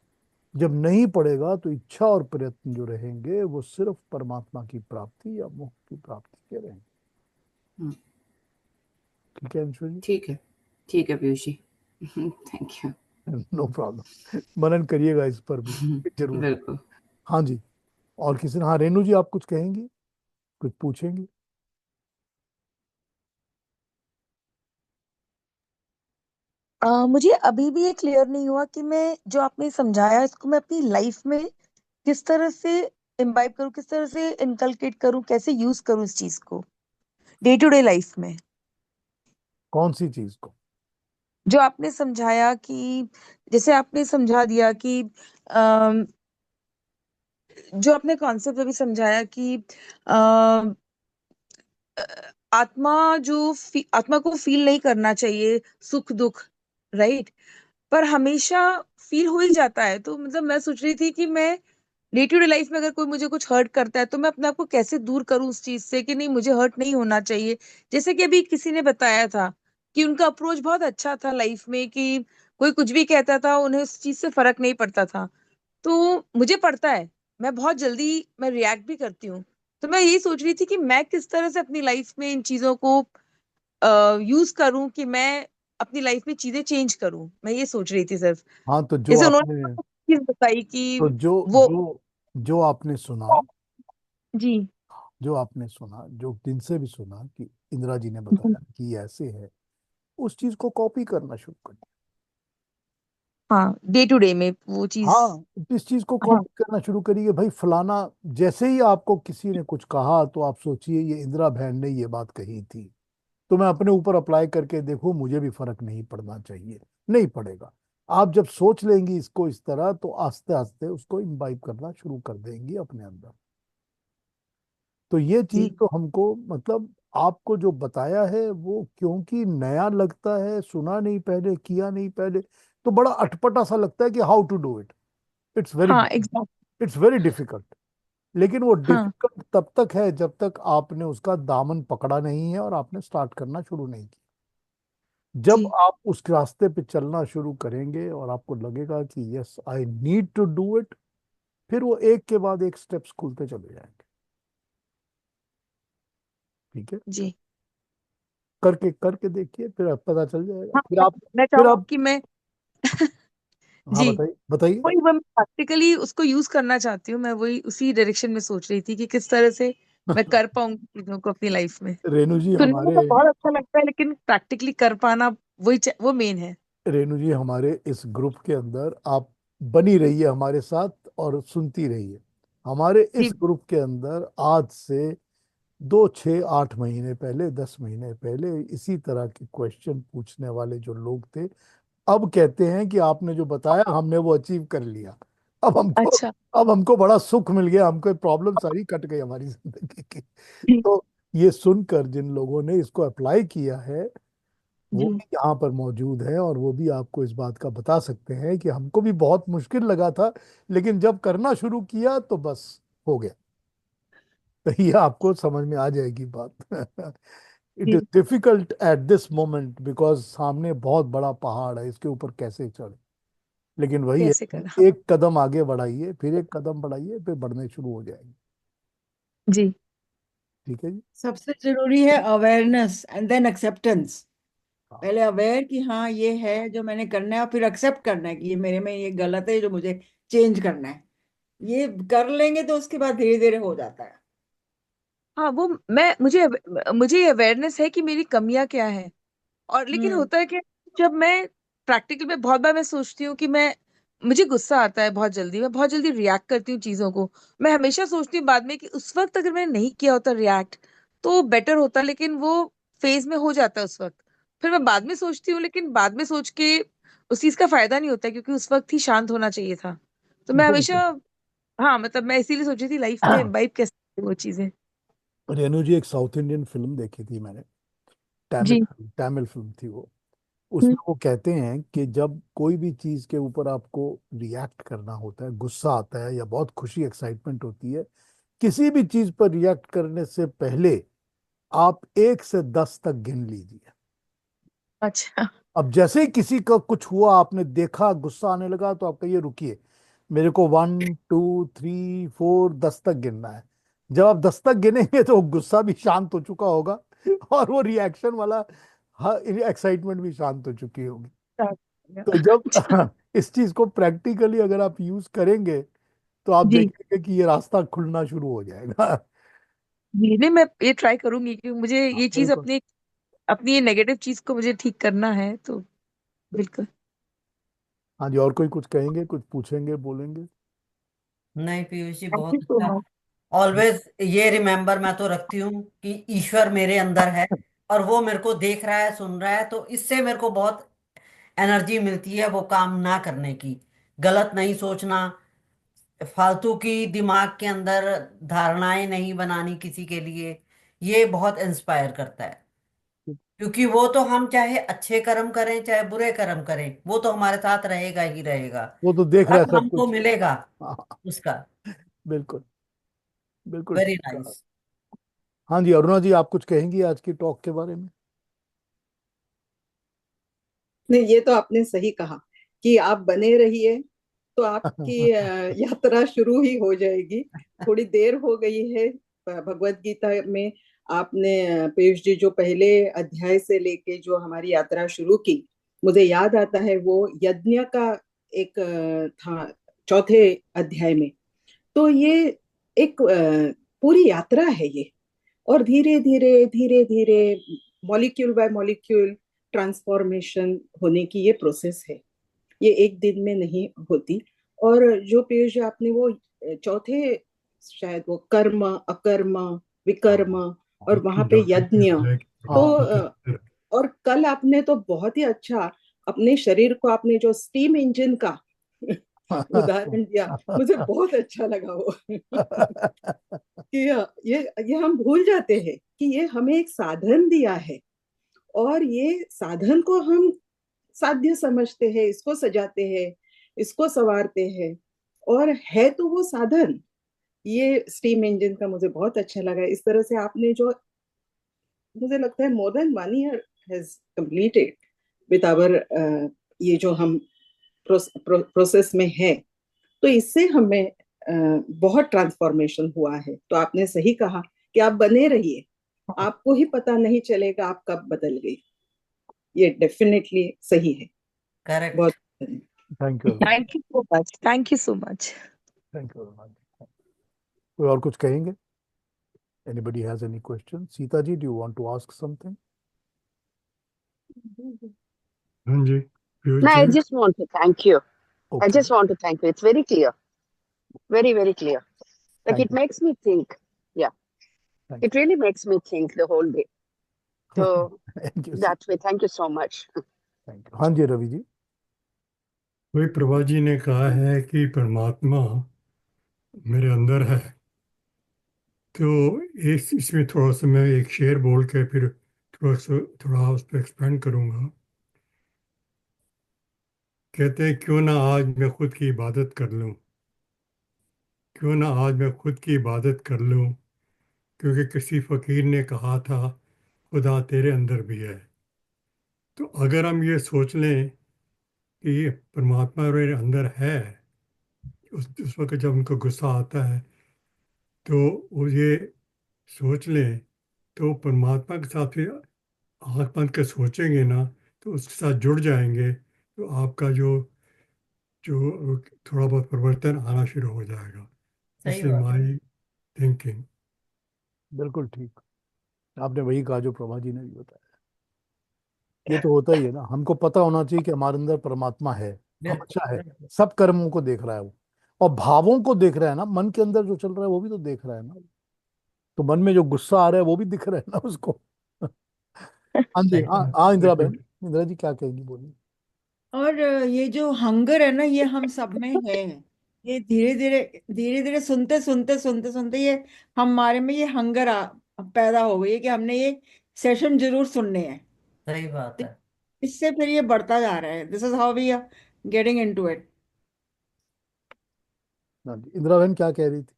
जब नहीं पड़ेगा तो इच्छा और प्रयत्न जो रहेंगे वो सिर्फ परमात्मा की प्राप्ति या मोक्ष की प्राप्ति के रहेंगे। हम्म। ठीक है अंशु जी? ठीक है Piyush ji. Thank you. No problem. मनन करिएगा इस पर भी, जरूर। बिल्कुल। हाँ जी। और किसी ने, हाँ रेनू जी आप कुछ कहेंगी, कुछ पूछेंगी? मुझे अभी भी ये क्लियर नहीं हुआ कि मैं जो आपने समझाया इसको मैं अपनी लाइफ में किस तरह से इम्बाइब करूं, किस तरह से इनकलकेट करूं, कैसे यूज करूं इस चीज को डे टू डे लाइफ में। कौन सी चीज को? जो आपने समझाया कि जैसे आपने समझा दिया कि अम, जो आपने कॉन्सेप्ट अभी समझाया कि अम, आत्मा आत्मा को फील नहीं करना चाहिए सुख दुख, राइट? पर हमेशा फील हो ही जाता है। तो मतलब मैं सोच रही थी कि मैं डे टू डे लाइफ में अगर कोई मुझे कुछ हर्ट करता है तो मैं अपने आप को कैसे दूर करूं उस चीज से कि नहीं मुझे हर्ट नहीं होना चाहिए। जैसे कि अभी किसी ने बताया था कि उनका अप्रोच बहुत अच्छा था लाइफ में, कि कोई कुछ भी कहता था उन्हें उस चीज से फर्क नहीं पड़ता था। तो मुझे पड़ता है, मैं बहुत जल्दी मैं रिएक्ट भी करती हूँ। तो मैं यही सोच रही थी कि मैं किस तरह से अपनी लाइफ में इन चीजों को यूज करूं कि मैं अपनी लाइफ में चीजें चेंज करूं। मैं ये सोच रही थी सिर्फ। हाँ तो जो जैसे आपने, उन्होंने चीज बताई कि तो जो वो जो जो आपने सुना, जी जो आपने सुना, जो दिन से भी सुना कि इंदिरा जी ने बताया कि ये ऐसे है, उस चीज को कॉपी करना शुरू कर। हाँ, डे टू डे में वो चीज। हाँ, इस चीज को हाँ कॉपी करना शुरू करिए भाई। फलाना, जैसे ही आपको किसी ने कुछ कहा तो आप सोचिए ये इंदिरा बहन ने ये बात कही थी, तो मैं अपने ऊपर अप्लाई करके देखूं, मुझे भी फर्क नहीं पड़ना चाहिए। नहीं पड़ेगा। आप जब सोच लेंगी इसको इस तरह, तो आस्ते आस्ते उसको इम्बाइब करना शुरू कर देंगी अपने अंदर। तो ये चीज जी तो हमको, मतलब आपको जो बताया है वो क्योंकि नया लगता है, सुना नहीं पहले, किया नहीं पहले, तो बड़ा अटपटा सा लगता है कि how to do it. It's very हाँ एग्जैक्ट। It's very difficult. लेकिन वो हाँ डिफिकल्ट तब तक है जब तक आपने उसका दामन पकड़ा नहीं है और आपने स्टार्ट करना शुरू नहीं किया। जब जी आप उस रास्ते पे चलना शुरू करेंगे और आपको लगेगा कि yes I need to do it, फिर वो एक के बाद एक स्टेप्स खुलते चले जाएंगे। ठीक है? जी। करके करके देखिए, फिर आप पता चल जाएगा। हाँ, फिर आप, मैं फिर चाहूंगी आप, कि मैं हाँ जी बताइए बताइए। वही मैं प्रैक्टिकली उसको यूज करना चाहती हूँ। मैं वही उसी डायरेक्शन में सोच रही थी कि किस तरह से मैं कर पाऊंगी चीजों को अपनी लाइफ में। रेणु जी सुनने में हमारे, तो बहुत अच्छा लगता है लेकिन प्रैक्टिकली कर पाना वो मेन है। रेणु जी हमारे इस ग्रुप के अंदर आप बनी रहिए हमारे साथ, और सुनती रहिए। हमारे जी इस ग्रुप के अंदर आज से 2 6 8 महीने पहले, 10 महीने पहले इसी तरह के क्वेश्चन पूछने वाले जो लोग थे, अब कहते हैं कि आपने जो बताया हमने वो अचीव कर लिया। अब हमको अच्छा। अब हमको बड़ा सुख मिल गया, हमको प्रॉब्लम सारी कट गई हमारी जिंदगी की। जी तो ये सुनकर जिन लोगों ने इसको अप्लाई किया है, वो जी भी यहाँ पर मौजूद है, और वो भी आपको इस बात का बता सकते हैं कि हमको भी बहुत मुश्किल लगा था, लेकिन जब करना शुरू किया तो बस हो गया। तो ये आपको समझ में आ जाएगी बात। इट इज जी। Difficult at this moment because सामने बहुत बड़ा पहाड़ है, इसके ऊपर कैसे चढ़े। लेकिन वही है कैसे कि करना, हाँ। एक कदम आगे बढ़ाइए, फिर एक कदम बढ़ाइए, फिर बढ़ने शुरू हो जाएंगे। जी ठीक है जी? सबसे जरूरी है अवेयरनेस एंड देन एक्सेप्टेंस। हाँ। पहले अवेयर कि हाँ ये है जो मैंने करना है, और फिर एक्सेप्ट करना है कि ये मेरे में ये गलत है जो मुझे चेंज करना है। ये कर लेंगे तो उसके बाद धीरे धीरे हो जाता है। हाँ, वो मैं मुझे अवेयरनेस है कि मेरी कमियां क्या है। और लेकिन हम्म। होता है कि जब मैं प्रैक्टिकल में बहुत बार मैं सोचती हूँ कि मैं मुझे गुस्सा आता है बहुत जल्दी, मैं बहुत जल्दी रिएक्ट करती हूँ चीजों को। मैं हमेशा सोचती हूँ बाद में कि उस वक्त अगर मैंने नहीं किया होता रिएक्ट तो बेटर होता, लेकिन वो फेज में हो जाता है उस वक्त। फिर मैं बाद में सोचती हूँ, लेकिन बाद में सोच के उस चीज का फायदा नहीं होता, क्योंकि उस वक्त ही शांत होना चाहिए था। तो मैं हमेशा, बिल्कुल। हाँ मतलब मैं इसीलिए सोची थी लाइफ में वाइब कैसे वो चीजें। रेणु जी, एक साउथ इंडियन फिल्म देखी थी मैंने। तमिल जी। तमिल फिल्म थी वो। हम्म। उसमें वो कहते हैं कि जब कोई भी चीज के ऊपर आपको रिएक्ट करना होता है, गुस्सा आता है या बहुत खुशी एक्साइटमेंट होती है, किसी भी चीज पर रिएक्ट करने से पहले आप 1 से 10 तक गिन लीजिए। अच्छा। अब जैसे ही किसी का कुछ हुआ, आपने देखा गुस्सा आने लगा, तो आप कहिए रुकिए, मेरे को 1 2 3 4 10 तक गिनना है। जब आप 10 तक गिनेंगे तो गुस्सा भी शांत हो चुका होगा और वो रिएक्शन वाला एक्साइटमेंट भी शांत हो चुकी होगी। तो जब इस चीज को प्रैक्टिकली अगर आप यूज करेंगे तो आप जी देखेंगे कि ये रास्ता खुलना शुरू हो जाएगा। जी, नहीं मैं ये ट्राई करूंगी, क्योंकि मुझे हाँ, ये चीज बिल्कुल। अपनी अपनी ये नेगेटिव चीज को मुझे ठीक करना है, तो बिल्कुल। हाँ जी, और कोई कुछ कहेंगे, कुछ पूछेंगे, बोलेंगे? नहीं पीयूष जी, थैंक यू बहुत सो अच्छा। मच। ऑलवेज ये रिमेम्बर मैं तो रखती हूँ कि ईश्वर मेरे अंदर है और वो मेरे को देख रहा है, सुन रहा है, तो इससे मेरे को बहुत एनर्जी मिलती है वो काम ना करने की। गलत नहीं सोचना, फालतू की दिमाग के अंदर धारणाएं नहीं बनानी किसी के लिए। ये बहुत इंस्पायर करता है, क्योंकि वो तो हम चाहे अच्छे कर्म करें चाहे बुरे कर्म करें, वो तो हमारे साथ रहेगा ही रहेगा। वो तो देख रहा है फल सब हमको कुछ। मिलेगा हाँ, उसका। बिल्कुल। बिल्कुल वेरी ठीक कहा। नाइस। हाँ जी, अरुणा जी, आप कुछ कहेंगी आज की टॉक के बारे में? नहीं, ये तो आपने सही कहा कि आप बने रहिए तो आपकी यात्रा शुरू ही हो जाएगी। थोड़ी देर हो गई है भगवत गीता में। आपने पीयूष जी जो पहले अध्याय से लेके जो हमारी यात्रा शुरू की, मुझे याद आता है वो यज्ञ का एक था, चौथे अध्याय में। तो ये एक पूरी यात्रा है ये। और धीरे धीरे धीरे धीरे मॉलिक्यूल बाय मॉलिक्यूल ट्रांसफॉर्मेशन होने की ये प्रोसेस है। ये एक दिन में नहीं होती। और जो पीयूष जी आपने वो चौथे, शायद वो कर्म, अकर्म, विकर्म, और वहां पे यज्ञ, तो हाँ। और कल आपने तो बहुत ही अच्छा अपने शरीर को आपने जो स्टीम इंजन का उदाहरण दिया, मुझे बहुत अच्छा लगा वो कि ये हम भूल जाते हैं कि ये हमें एक साधन दिया है, और ये साधन को हम साध्य समझते हैं, इसको सजाते हैं, इसको संवारते हैं, और है तो वो साधन। ये स्टीम इंजन का मुझे बहुत अच्छा लगा इस तरह से आपने जो, मुझे लगता है more than 1 year has completed with our, ये जो हम प्रोसेस में है, तो इससे हमें बहुत ट्रांसफॉर्मेशन हुआ है। तो आपने सही कहा कि आप बने रहिए, आपको ही पता नहीं चलेगा आप कब बदल गई। ये डेफिनेटली सही है। करेक्ट। बहुत thank you Aruna. Thank you so much, thank you so much. Thank you Aruna ji. कोई और कुछ कहेंगे? Anybody has any question? Sita ji, do you want to ask something? हाँ जी, Piyush No, ji. I just want to thank you. I okay. just want to thank you. It's very clear, very, very clear. Like thank it you. makes me think. Yeah, thank it really makes me think the whole day. You. So thank you that way, thank you so much. Thank you. हाँ जी, रवि जी। कोई प्रभा जी ने कहा है कि परमात्मा मेरे अंदर है। तो इस इसमें थोड़ा सा मैं एक शेर बोल के फिर थोड़ा उस पर एक्सपेंड करूँगा। कहते हैं क्यों ना आज मैं खुद की इबादत कर लूँ, क्यों ना आज मैं खुद की इबादत कर लूँ, क्योंकि किसी फकीर ने कहा था खुदा तेरे अंदर भी है। तो अगर हम ये सोच लें कि ये परमात्मा मेरे अंदर है, उस वक्त जब उनको गुस्सा आता है तो वो ये सोच लें, तो परमात्मा के साथ फिर आँख बंद कर सोचेंगे ना, तो उसके साथ जुड़ जाएंगे। तो आपका जो जो थोड़ा बहुत परिवर्तन आना शुरू हो जाएगा। सही दिस इज बात है। My thinking. बिल्कुल ठीक। आपने वही कहा जो प्रभा जी ने भी बताया। ये तो होता ही है ना, हमको पता होना चाहिए कि हमारे अंदर परमात्मा है, बिल्कुल हमेशा है। बिल्कुल। सब कर्मों को देख रहा है वो, और भावों को देख रहा है ना, मन के अंदर जो चल रहा है वो भी तो देख रहा है ना। तो मन में जो गुस्सा आ रहा है वो भी दिख रहा है ना उसको। हाँ जी, सही हाँ बात। हाँ, इंदिरा बिल्कुल। बहन, इंदिरा जी क्या कहेंगी, बोलिए। और ये जो हंगर है ना, ये हम सब में है। ये धीरे धीरे धीरे धीरे सुनते सुनते सुनते सुनते ये हमारे में ये हंगर पैदा हो गई है कि हमने ये सेशन जरूर सुनने हैं। सही बात तो है। इससे फिर ये बढ़ता जा रहा है। This is how we are getting into it. हाँ जी, इंदिरा बहन क्या कह रही थी?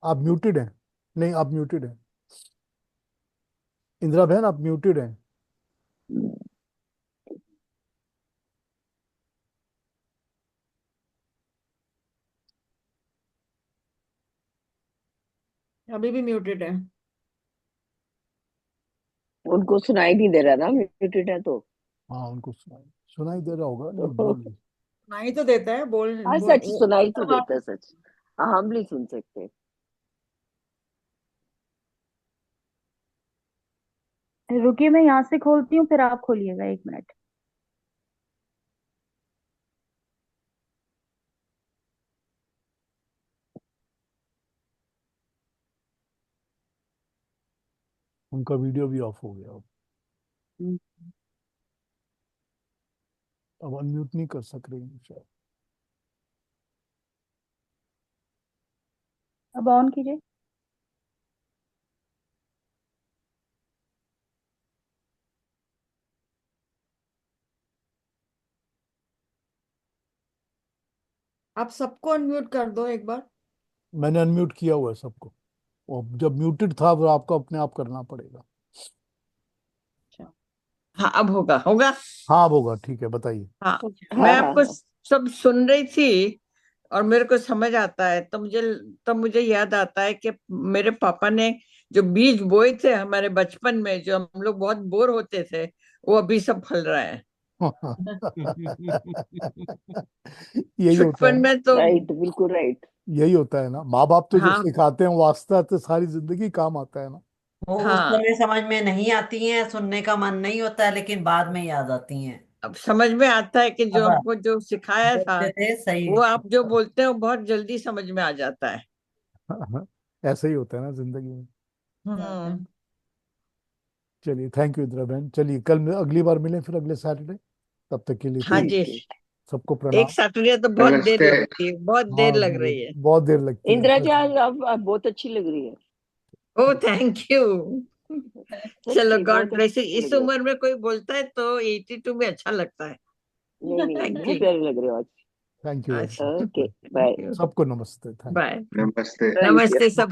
आप म्यूटेड हैं। नहीं, आप म्यूटेड हैं। इंदिरा बहन आप म्यूटेड हैं। अभी भी म्यूटेड है। उनको सुनाई नहीं दे रहा ना, म्यूटेड है तो। हाँ, उनको सुनाई सुनाई दे रहा होगा, नहीं बोल रही। सुनाई तो देता है, बोल हाँ बोल सच, सुनाई तो देता है सच। हाँ, हम नहीं सुन सकते। रुकिए, मैं यहाँ से खोलती हूँ, फिर आप खोलिएगा, 1 मिनट। उनका वीडियो भी ऑफ हो गया अब अनम्यूट नहीं कर सक रही हैं शायद। अब ऑन कीजिए। आप सबको अनम्यूट कर दो एक बार। मैंने अनम्यूट किया हुआ है सबको, और जब म्यूटेड था वो आपको अपने आप करना पड़ेगा। अच्छा। हाँ, अब होगा होगा। हाँ, अब होगा, ठीक है, बताइए। हाँ, मैं हाँ हाँ आपको हाँ। सब सुन रही थी और मेरे को समझ आता है, तो मुझे याद आता है कि मेरे पापा ने जो बीज बोए थे हमारे बचपन में, जो हम लोग बहुत बोर होते थे, वो अभी सब फल रहा है। यही होता है बचपन ना। में तो राइट, बिल्कुल राइट। यही होता है ना, माँ बाप तो जो हाँ सिखाते हैं वो आस्ते आस्ते सारी जिंदगी काम आता है ना। वो उस हाँ, समय समझ में नहीं आती हैं, सुनने का मन नहीं होता है, लेकिन बाद में याद आती हैं। अब समझ में आता है कि जो अब हमको जो सिखाया था, बोलते थे सही। वो आप जो बोलते हैं वो बहुत जल्दी समझ में आ जाता है। ऐसा ही होता है ना जिंदगी में। बात है। हम्म। चलिए, थैंक यू इंदिरा बहन। चलिए, अगली बार मिलें फिर अगले सैटरडे। तब तक के लिए हाँ ठीक जी। थैंक। ठीक। सबको एक प्रणाम। सैटरडे तो बहुत देर नमस्ते। लगती है, बहुत देर हाँ, लग रही है। बहुत देर लगती है। इंदिरा जी, आज आप बहुत अच्छी लग रही है। ओ थैंक यू। चलो, सच्ची गॉड बहुत ब्लेस यू। अच्छी इस लग रही है। उम्र में कोई बोलता है तो 82 में अच्छा लगता है। नहीं नहीं, थैंक बहुत यू। प्यारी लग रही हो आज। थैंक यू वेरी अच्छा, much. Okay, bye. Thank you. सबको नमस्ते, थैंक बाय। नमस्ते। Thank you. नमस्ते सब।